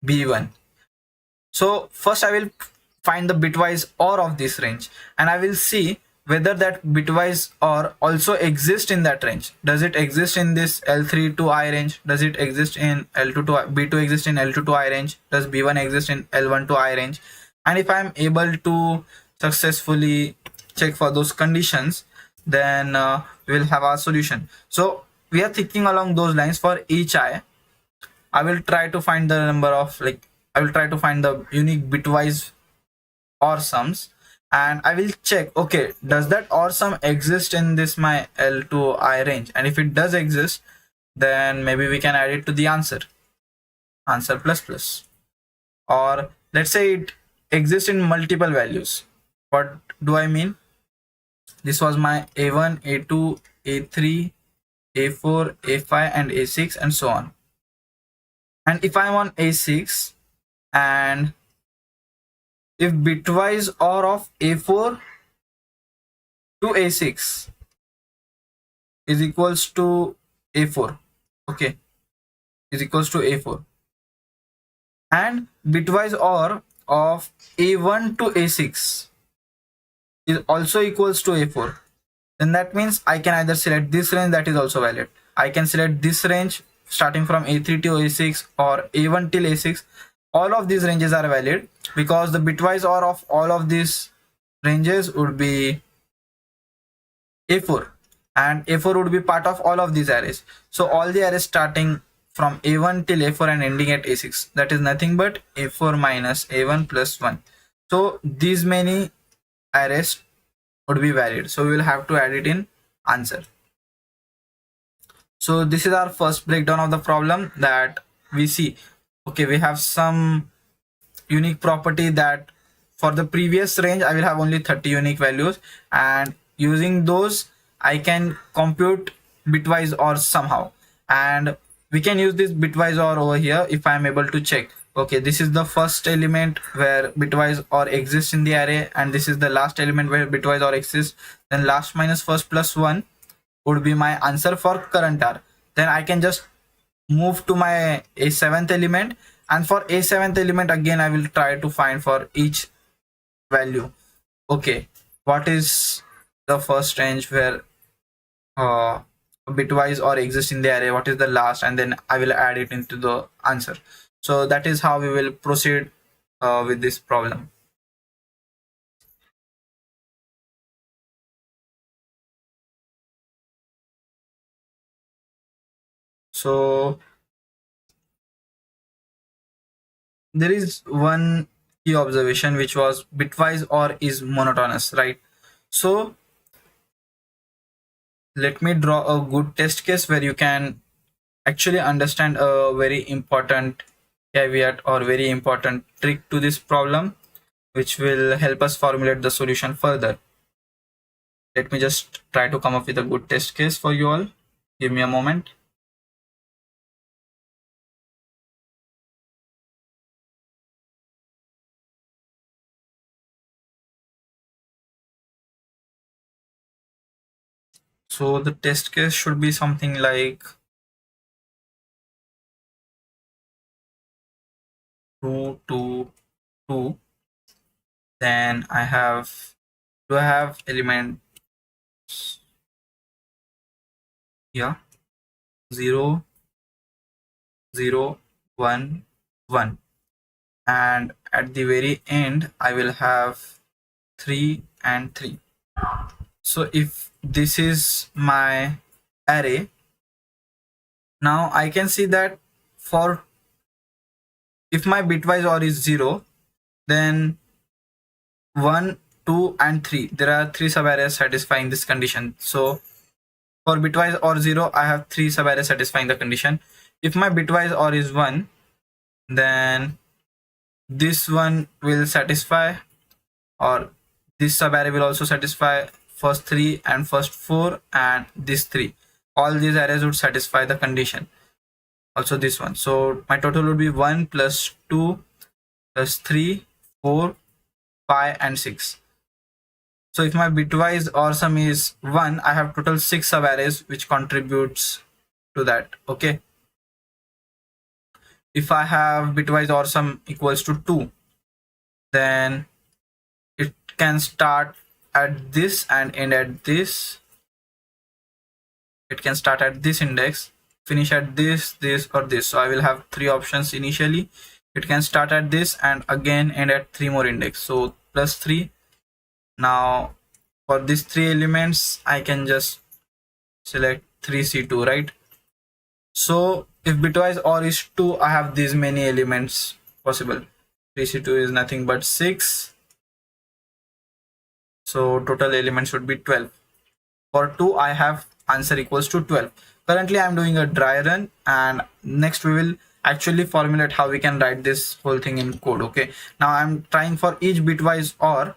B1. So first I will find the bitwise OR of this range, and I will see whether that bitwise OR also exists in that range. Does it exist in this L3 to I range? Does it exist in L2 to I? B2 exist in L2 to I range? Does B1 exist in L1 to I range? And if I am able to successfully check for those conditions, then we will have our solution. So we are thinking along those lines. For each I will try to find the number of, I will try to find the unique bitwise OR sums, and I will check, okay, does that OR sum exist in this my L to I range? And if it does exist, then maybe we can add it to the answer plus plus. Or let's say it exists in multiple values. What do I mean? This was my A1, A2, A3, A4, A5, and A6, and so on. And if I'm on A6, and if bitwise OR of A4 to A6 is equals to A4, okay, is equals to A4, and bitwise OR of A1 to A6 is also equals to A4, then that means I can either select this range, that is also valid. I can select this range starting from A3 to A6 or A1 till A6. All of these ranges are valid because the bitwise OR of all of these ranges would be A4, and A4 would be part of all of these arrays. So all the arrays starting from A1 till A4 and ending at A6, that is nothing but A4 minus A1 plus 1. So these many arrays would be valid, so we will have to add it in answer. So this is our first breakdown of the problem, that we see, okay, we have some unique property that for the previous range I will have only 30 unique values, and using those I can compute bitwise OR somehow. and we can use this bitwise OR over here. If I am able to check, okay, this is the first element where bitwise OR exists in the array, and this is the last element where bitwise OR exists, then last minus first plus 1 would be my answer for current R. Then I can just move to my a seventh element, and for a seventh element again I will try to find for each value, okay, what is the first range where bitwise or exists in the array, what is the last, and then I will add it into the answer. So that is how we will proceed with this problem. So there is one key observation, which was bitwise OR is monotonous, right? So let me draw a good test case where you can actually understand a very important caveat or very important trick to this problem, which will help us formulate the solution further. Let me just try to come up with a good test case for you all. Give me a moment. So the test case should be something like 2 2 2. Then I have elements here 0 0 1 1, and at the very end I will have 3 and 3. So if this is my array, now I can see that for if my bitwise OR is 0, then 1, 2 and 3, there are 3 subarrays satisfying this condition. So for bitwise OR 0, I have 3 subarrays satisfying the condition. If my bitwise OR is 1, then this one will satisfy, or this subarray will also satisfy first 3 and first 4, and this 3. All these arrays would satisfy the condition. Also this one. So my total would be 1 plus 2 plus 3, 4, 5 and 6. So if my bitwise OR sum is 1, I have total 6 subarrays which contributes to that. Okay. If I have bitwise OR sum equals to 2, then it can start at this and end at this. It can start at this index, finish at this, this or this. So I will have 3 options initially. It can start at this and again end at 3 more index. So plus 3. Now for these 3 elements, I can just select 3C2, right? So if bitwise OR is 2, I have these many elements possible. 3C2 is nothing but 6. So total elements should be 12. For 2, I have answer equals to 12. Currently, I'm doing a dry run, and next we will actually formulate how we can write this whole thing in code. Okay. Now I'm trying for each bitwise OR.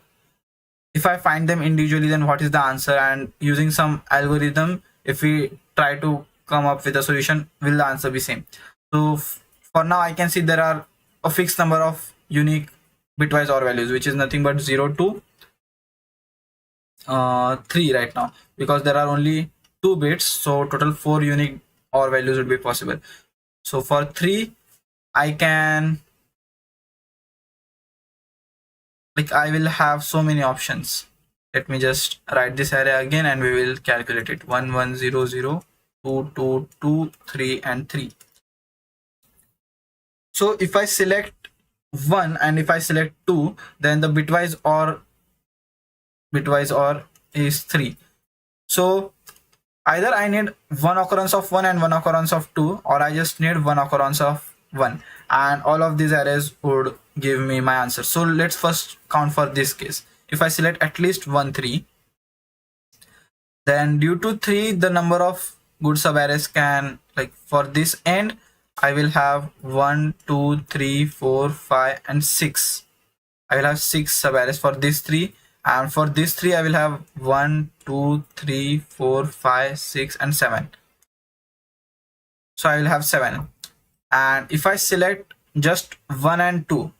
If I find them individually, then what is the answer? And using some algorithm, if we try to come up with a solution, will the answer be same? So for now, I can see there are a fixed number of unique bitwise OR values, which is nothing but 0 to 3 right now, because there are only 2 bits, so total 4 unique OR values would be possible. So for 3, I can, like, I will have so many options. Let me just write this array again and we will calculate it. 1 1 0 0 2 2 2 3 and 3. So if I select 1 and if I select 2, then the bitwise OR is 3. So either I need one occurrence of 1 and one occurrence of 2, or I just need one occurrence of 1, and all of these arrays would give me my answer. So let's first count for this case. If I select at least 1 3, then due to 3, the number of good subarrays can, like, for this end I will have 1 2 3 4 5 and 6. I will have 6 subarrays for these 3, and for these 3 I will have 1 2 3 4 5 6 and 7. So I will have 7. And if I select just 1 and 2,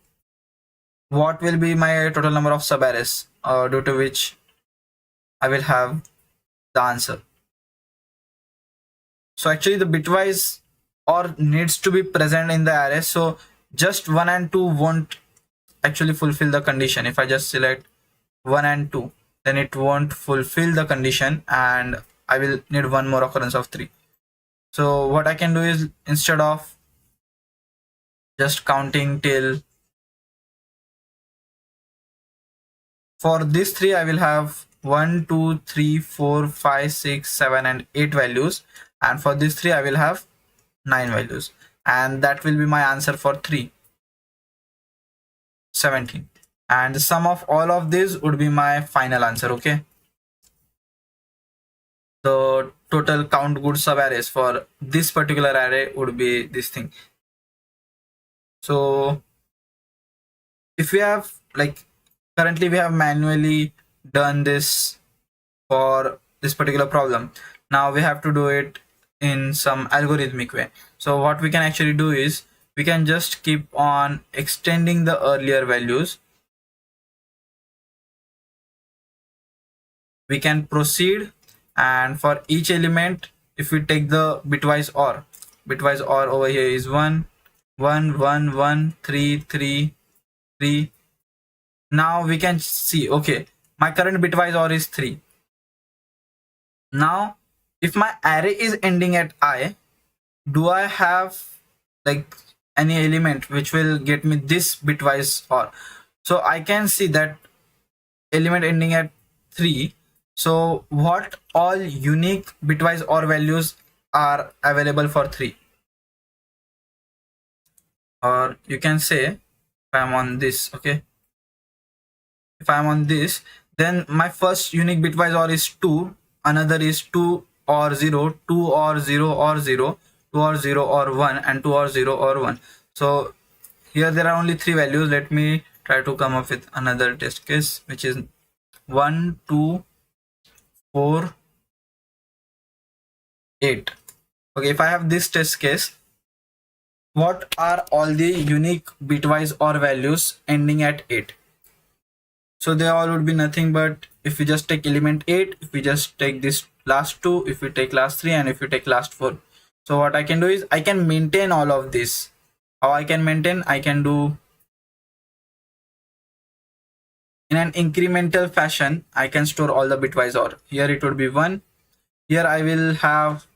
what will be my total number of sub-arrays due to which I will have the answer? So actually the bitwise or needs to be present in the array. So just 1 and 2 won't actually fulfill the condition. If I just select 1 and 2, then it won't fulfill the condition and I will need one more occurrence of 3. So what I can do is, instead of just counting till, for this 3 I will have 1 2 3 4 5 6 7 and 8 values, and for this 3 I will have 9 values, and that will be my answer for 3, 17. And the sum of all of these would be my final answer. Okay, the total count good sub arrays for this particular array would be this thing. So if we have, like, currently we have manually done this for this particular problem, now we have to do it in some algorithmic way. So what we can actually do is, we can just keep on extending the earlier values. We can proceed, and for each element, if we take the bitwise OR over here is 1 1 1 1 3 3 3. Now we can see, okay, my current bitwise OR is 3. Now if my array is ending at I, do I have like any element which will get me this bitwise OR? So I can see that element ending at 3. So what all unique bitwise OR values are available for 3? Or you can say, if I'm on this, okay, if I'm on this, then my first unique bitwise OR is 2, another is 2 or 0, 2 or 0 or 0, 2 or 0 or 1, and 2 or 0 or 1. So here there are only 3 values. Let me try to come up with another test case, which is 1 2 4 8. Okay, if I have this test case, what are all the unique bitwise OR values ending at 8? So they all would be nothing but, if we just take element 8, if we just take this last 2, if we take last 3, and if we take last 4. So what I can do is, I can maintain all of this. How I can maintain? I can do in an incremental fashion. I can store all the bitwise OR. Here it would be 1. Here I will have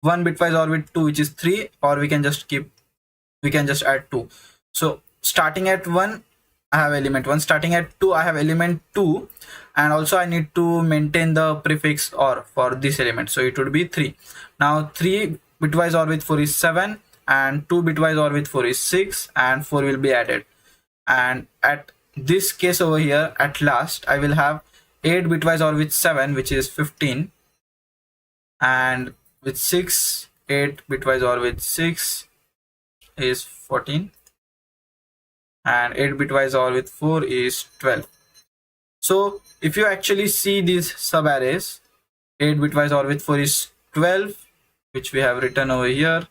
1 bitwise OR with 2, which is 3, or we can just add 2. So starting at 1, I have element 1, starting at 2, I have element 2, and also I need to maintain the prefix OR for this element, so it would be 3. Now 3 bitwise OR with 4 is 7, and 2 bitwise OR with 4 is 6, and 4 will be added. And at this case over here, at last I will have 8 bitwise OR with 7, which is 15, and with 6, 8 bitwise OR with 6 is 14, and 8 bitwise OR with 4 is 12. So if you actually see these sub arrays, 8 bitwise OR with 4 is 12, which we have written over here.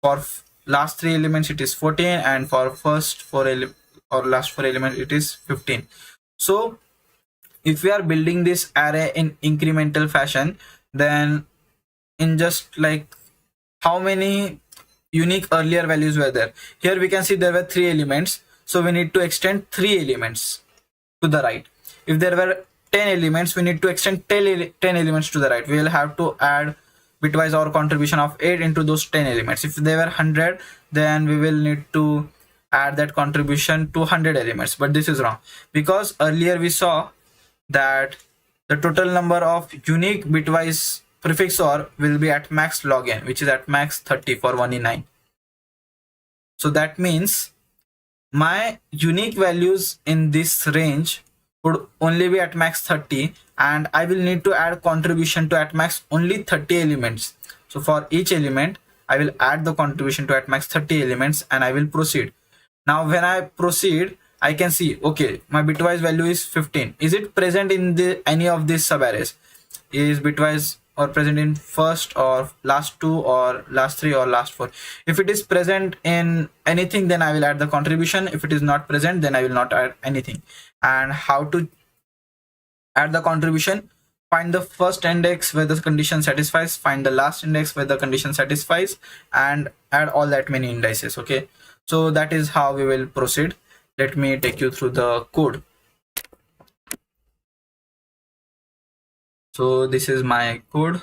For last 3 elements it is 14, and for first 4 last 4 elements it is 15. So if we are building this array in incremental fashion, then in just like how many unique earlier values were there? Here we can see there were 3 elements, so we need to extend 3 elements to the right. If there were 10 elements, we need to extend 10 elements to the right. We will have to add bitwise OR contribution of 8 into those 10 elements. If they were 100, then we will need to add that contribution to 100 elements. But this is wrong, because earlier we saw that the total number of unique bitwise prefix OR will be at max log n, which is at max 30 for 1 in 9. So that means my unique values in this range would only be at max 30, and I will need to add contribution to at max only 30 elements. So for each element I will add the contribution to at max 30 elements, and I will proceed. Now when I proceed, I can see, okay, my bitwise value is 15. Is it present in any of these sub arrays? Is bitwise or present in first or last two or last three or last four. If it is present in anything, then I will add the contribution. If it is not present, then I will not add anything. And how to add the contribution? Find the first index where the condition satisfies, find the last index where the condition satisfies, and add all that many indices. Okay, so that is how we will proceed. Let me take you through the code. So this is my code.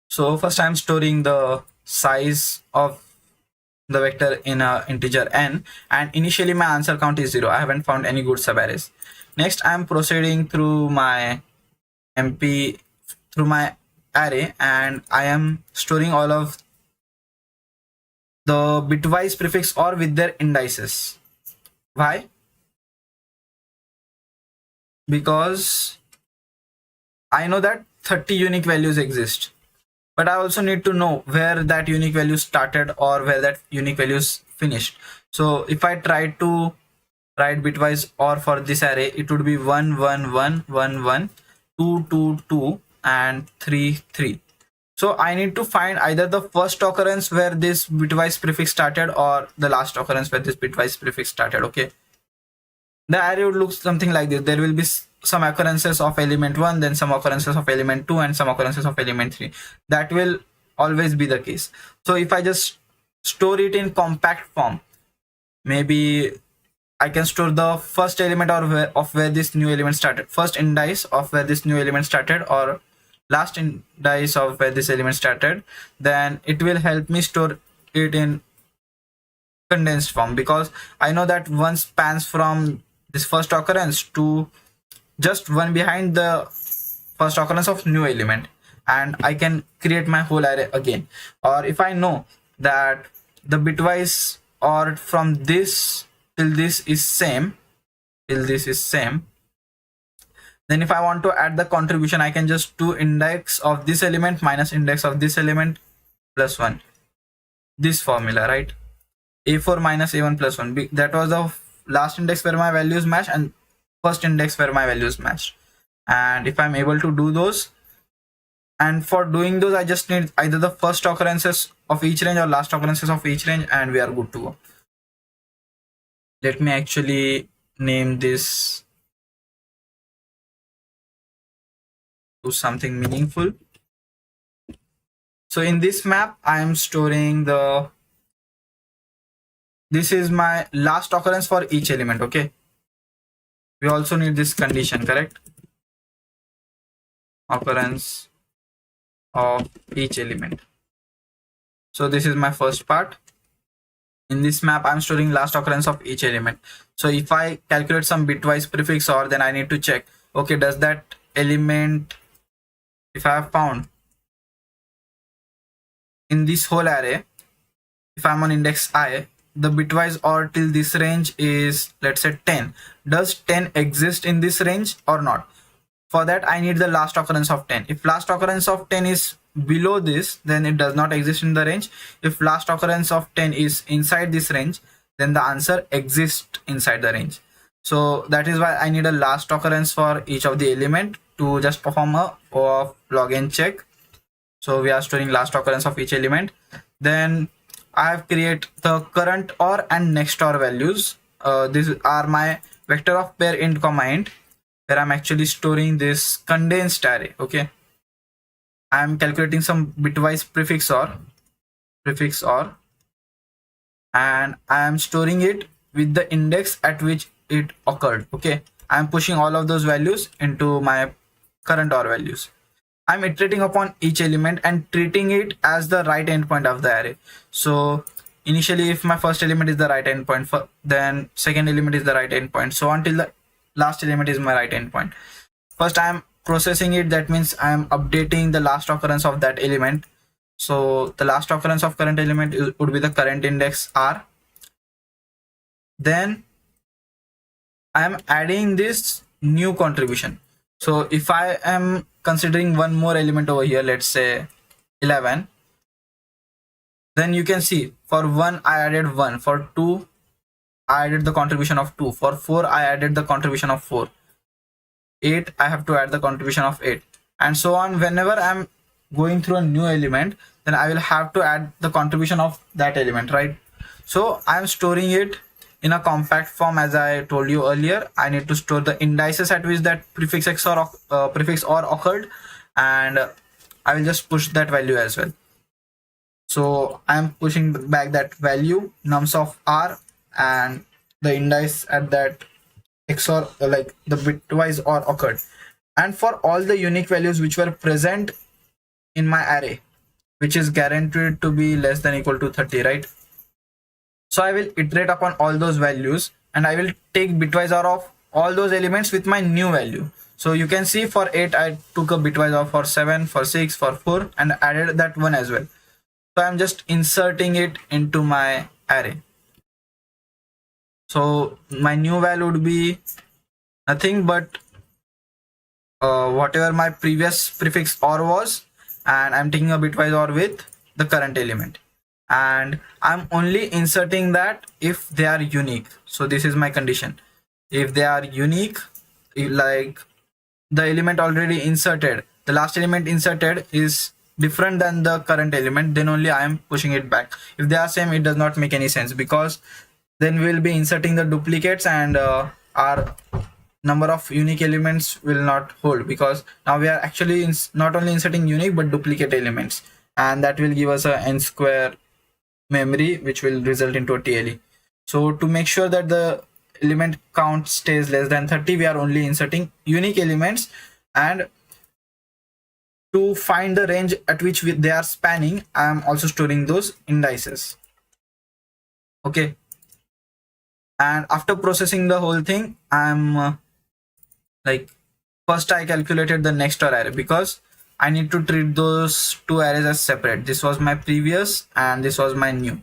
So first I'm storing the size of the vector in a integer n, and initially my answer count is 0. I haven't found any good subarrays. Next I'm proceeding through my array, and I am storing all of the bitwise prefix or with their indices. Why? Because I know that 30 unique values exist, but I also need to know where that unique value started or where that unique value is finished. So if I try to write bitwise or for this array, it would be 1 1 1 1 1 2 2 2 and 3 3. So I need to find either the first occurrence where this bitwise prefix started or the last occurrence where this bitwise prefix started. Okay, the array would look something like this. There will be some occurrences of element 1, then some occurrences of element 2, and some occurrences of element 3. That will always be the case. So if I just store it in compact form, maybe I can store the first element of where this new element started, first indice of where this new element started, or last indice of where this element started. Then it will help me store it in condensed form, because I know that one spans from this first occurrence to just one behind the first occurrence of new element, and I can create my whole array again. Or if I know that the bitwise or from this till this is same, then if I want to add the contribution, I can just do index of this element minus index of this element plus 1. This formula, right? A4 minus A1 plus 1. That was the last index where my values match and first index where my values match. And if I'm able to do those, and for doing those I just need either the first occurrences of each range or last occurrences of each range, and we are good to go. Let me actually name this to something meaningful. So in this map I am storing this is my last occurrence for each element. Okay, we also need this condition, correct? Occurrence of each element. So this is my first part. In this map I'm storing last occurrence of each element. So if I calculate some bitwise prefix or, then I need to check, okay, does that element, if I have found in this whole array, if I'm on index I, the bitwise or till this range is, let's say, 10. Does 10 exist in this range or not? For that I need the last occurrence of 10. If last occurrence of 10 is below this, then it does not exist in the range. If last occurrence of 10 is inside this range, then the answer exists inside the range. So that is why I need a last occurrence for each of the element to just perform a of login check. So we are storing last occurrence of each element. Then I have created the current or and next or values. These are my vector of pair int comma int, where I'm actually storing this condensed array. Okay, I'm calculating some bitwise prefix or, and I am storing it with the index at which it occurred. Okay, I'm pushing all of those values into my current or values. I'm iterating upon each element and treating it as the right endpoint of the array. So initially, if my first element is the right endpoint, then second element is the right endpoint, so until the last element is my right endpoint. First I am processing it, that means I am updating the last occurrence of that element. So the last occurrence of current element would be the current index R. Then I am adding this new contribution. So if I am considering one more element over here, let's say 11, then you can see for 1 I added 1, for 2 I added the contribution of 2, for 4 I added the contribution of 4. 8, I have to add the contribution of 8, and so on. Whenever I'm going through a new element, then I will have to add the contribution of that element, right? So I'm storing it in a compact form. As I told you earlier, I need to store the indices at which that prefix prefix or occurred, and I will just push that value as well. So I'm pushing back that value nums of r and the index at that XOR, like the bitwise or occurred, and for all the unique values which were present in my array, which is guaranteed to be less than equal to 30, right? So I will iterate upon all those values, and I will take bitwise OR of all those elements with my new value. So you can see for 8 I took a bitwise OR for 7, for 6, for 4, and added that one as well. So I'm just inserting it into my array. So my new value would be nothing but whatever my previous prefix OR was, and I'm taking a bitwise OR with the current element, and I'm only inserting that if they are unique. So this is my condition. If they are unique, like the element already inserted, the last element inserted is different than the current element, then only I am pushing it back. If they are same, it does not make any sense, because then we'll be inserting the duplicates, and our number of unique elements will not hold, because now we are actually not only inserting unique but duplicate elements, and that will give us a n square memory, which will result into a TLE. So to make sure that the element count stays less than 30, we are only inserting unique elements, and to find the range at which they are spanning, I am also storing those indices. Okay, and after processing the whole thing, I'm like, first I calculated the next OR array, because I need to treat those two arrays as separate. This was my previous and this was my new.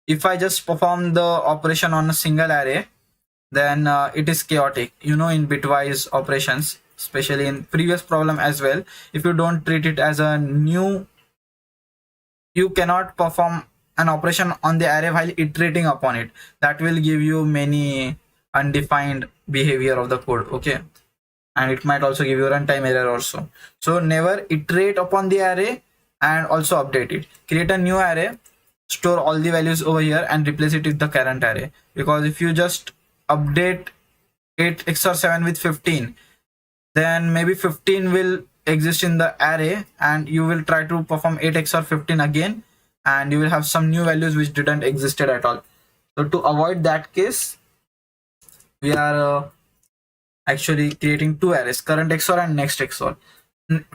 If I just perform the operation on a single array, then it is chaotic. You know, in bitwise operations, especially in previous problem as well, if you don't treat it as a new, you cannot perform an operation on the array while iterating upon it. That will give you many undefined behavior of the code. Okay, and it might also give you runtime error also. So never iterate upon the array, and also update it. Create a new array, store all the values over here, and replace it with the current array. Because if you just update 8 XOR 7 with 15, then maybe 15 will exist in the array, and you will try to perform 8 XOR 15 again, and you will have some new values which didn't existed at all. So to avoid that case, we are actually creating two arrays, current XOR and next XOR,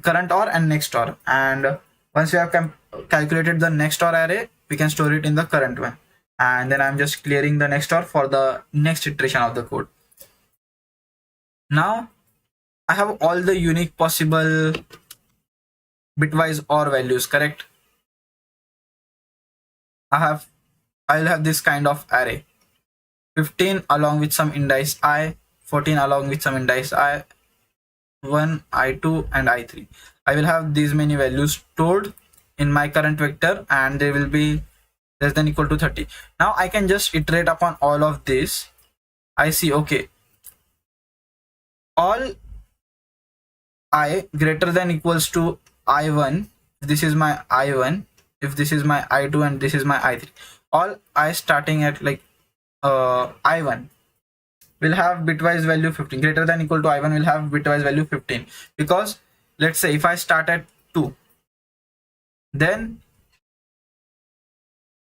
current OR and next OR. And once we have calculated the next OR array, we can store it in the current one, and then I'm just clearing the next OR for the next iteration of the code. Now I have all the unique possible bitwise OR values, correct? I'll have this kind of array: 15 along with some index I, 14 along with some index I, 1, I2 and I3. I will have these many values stored in my current vector, and they will be less than equal to 30. Now I can just iterate upon all of this. I see, okay, all I greater than equals to I1, this is my I1, if this is my I2 and this is my I3, all I starting at like I1 will have bitwise value 15. Greater than equal to I1 will have bitwise value 15, because let's say if I start at 2, then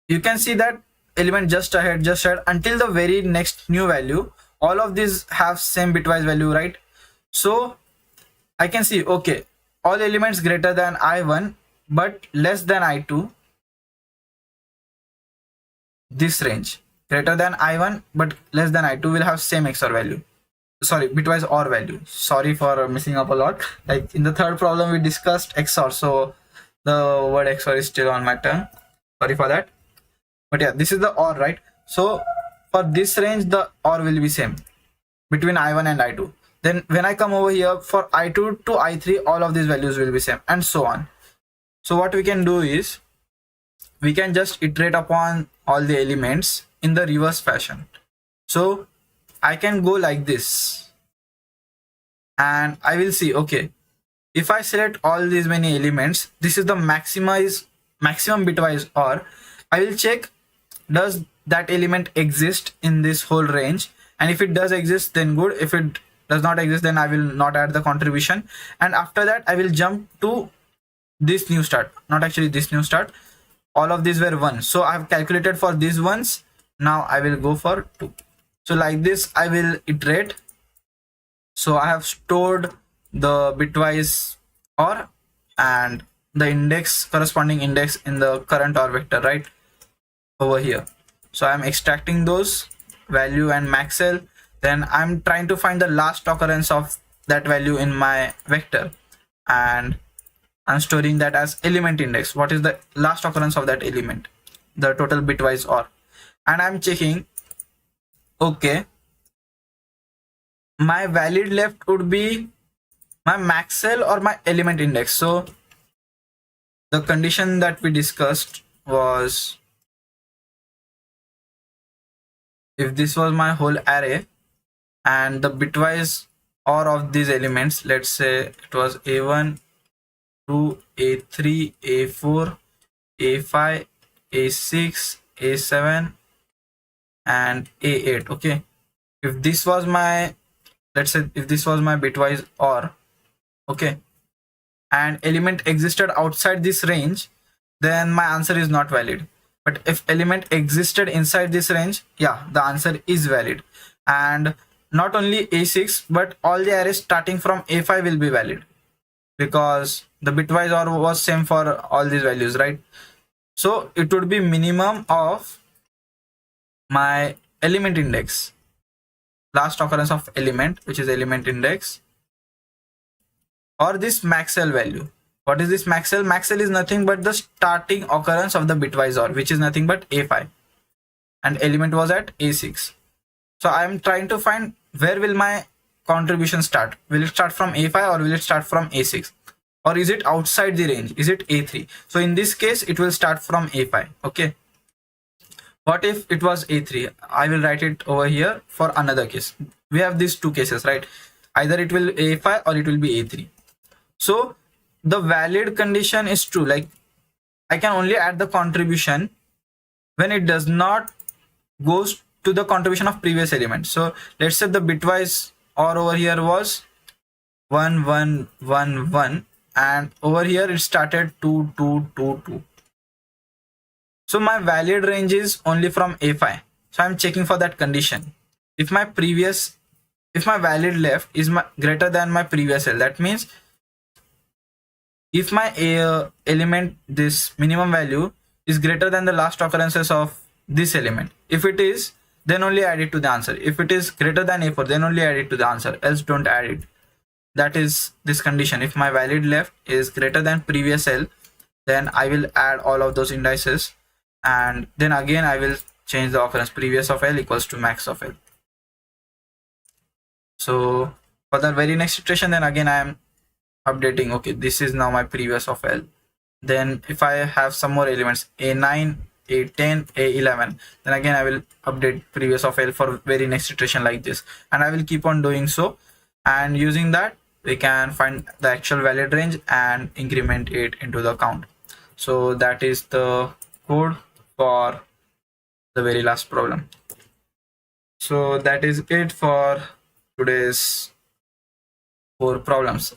you can see that element just ahead until the very next new value, all of these have same bitwise value, right? So I can see, okay, all elements greater than I1 but less than I2, this range, greater than I1 but less than I2, will have same XOR value. Sorry, bitwise OR value. Sorry for messing up a lot. Like in the third problem we discussed XOR, so the word XOR is still on my tongue. Sorry for that. But yeah, this is the OR, right? So for this range, the OR will be same between I1 and I2. Then when I come over here, for I2 to I3, all of these values will be same, and so on. So what we can do is, we can just iterate upon all the elements in the reverse fashion. So I can go like this. and I will see, okay, if I select all these many elements, this is the maximum bitwise OR. I will check, does that element exist in this whole range, and if it does exist, then good. If it does not exist, then I will not add the contribution, and after that I will jump to this new start, not actually this new start. All of these were 1, so I have calculated for these ones. Now I will go for 2. So like this I will iterate. So I have stored the bitwise OR and the index, corresponding index in the current OR vector right over here. So I'm extracting those value and max cell. Then I'm trying to find the last occurrence of that value in my vector, and I'm storing that as element index. What is the last occurrence of that element, the total bitwise OR, and I'm checking, okay, my valid left would be my max cell or my element index. So the condition that we discussed was, if this was my whole array and the bitwise OR of these elements, let's say it was A1, A2, A3, A4, A5, A6, A7 and A8. Okay, if this was my, let's say if this was my bitwise OR, okay, and element existed outside this range, then my answer is not valid. But if element existed inside this range, yeah, the answer is valid. And not only A6 but all the arrays starting from A5 will be valid, because the bitwise OR was same for all these values, right? So it would be minimum of my element index, last occurrence of element, which is element index, or this max cell value. What is this max cell? Max cell is nothing but the starting occurrence of the bitwise OR, which is nothing but A5, and element was at A6. So I am trying to find where will my contribution start. Will it start from A5 or will it start from A6, or is it outside the range? Is it A3? So in this case it will start from A5. Okay, what if it was A3? I will write it over here for another case. We have these two cases, right? Either it will A5 or it will be A3. So the valid condition is true, like I can only add the contribution when it does not goes to the contribution of previous element. So let's say the bitwise OR over here was 1 1 1 1, and over here it started 2 2 2 2. So my valid range is only from A5. So I'm checking for that condition. If my valid left is greater than my previous cell, that means if my element, this minimum value, is greater than the last occurrences of this element, if it is, then only add it to the answer. If it is greater than A4, then only add it to the answer, else don't add it. That is this condition. If my valid left is greater than previous cell, then I will add all of those indices, and then again I will change the occurrence, previous of L equals to max of L. So for the very next iteration, then again I am updating, okay, this is now my previous of L. Then if I have some more elements, A9, A10, A11, then again I will update previous of L for very next iteration like this, and I will keep on doing so, and using that we can find the actual valid range and increment it into the count. So that is the code for the very last problem. So that is it for today's 4 problems.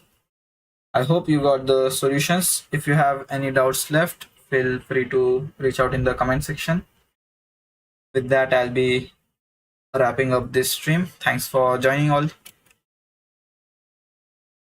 I hope you got the solutions. If you have any doubts left, feel free to reach out in the comment section. With that, I'll be wrapping up this stream. Thanks for joining all.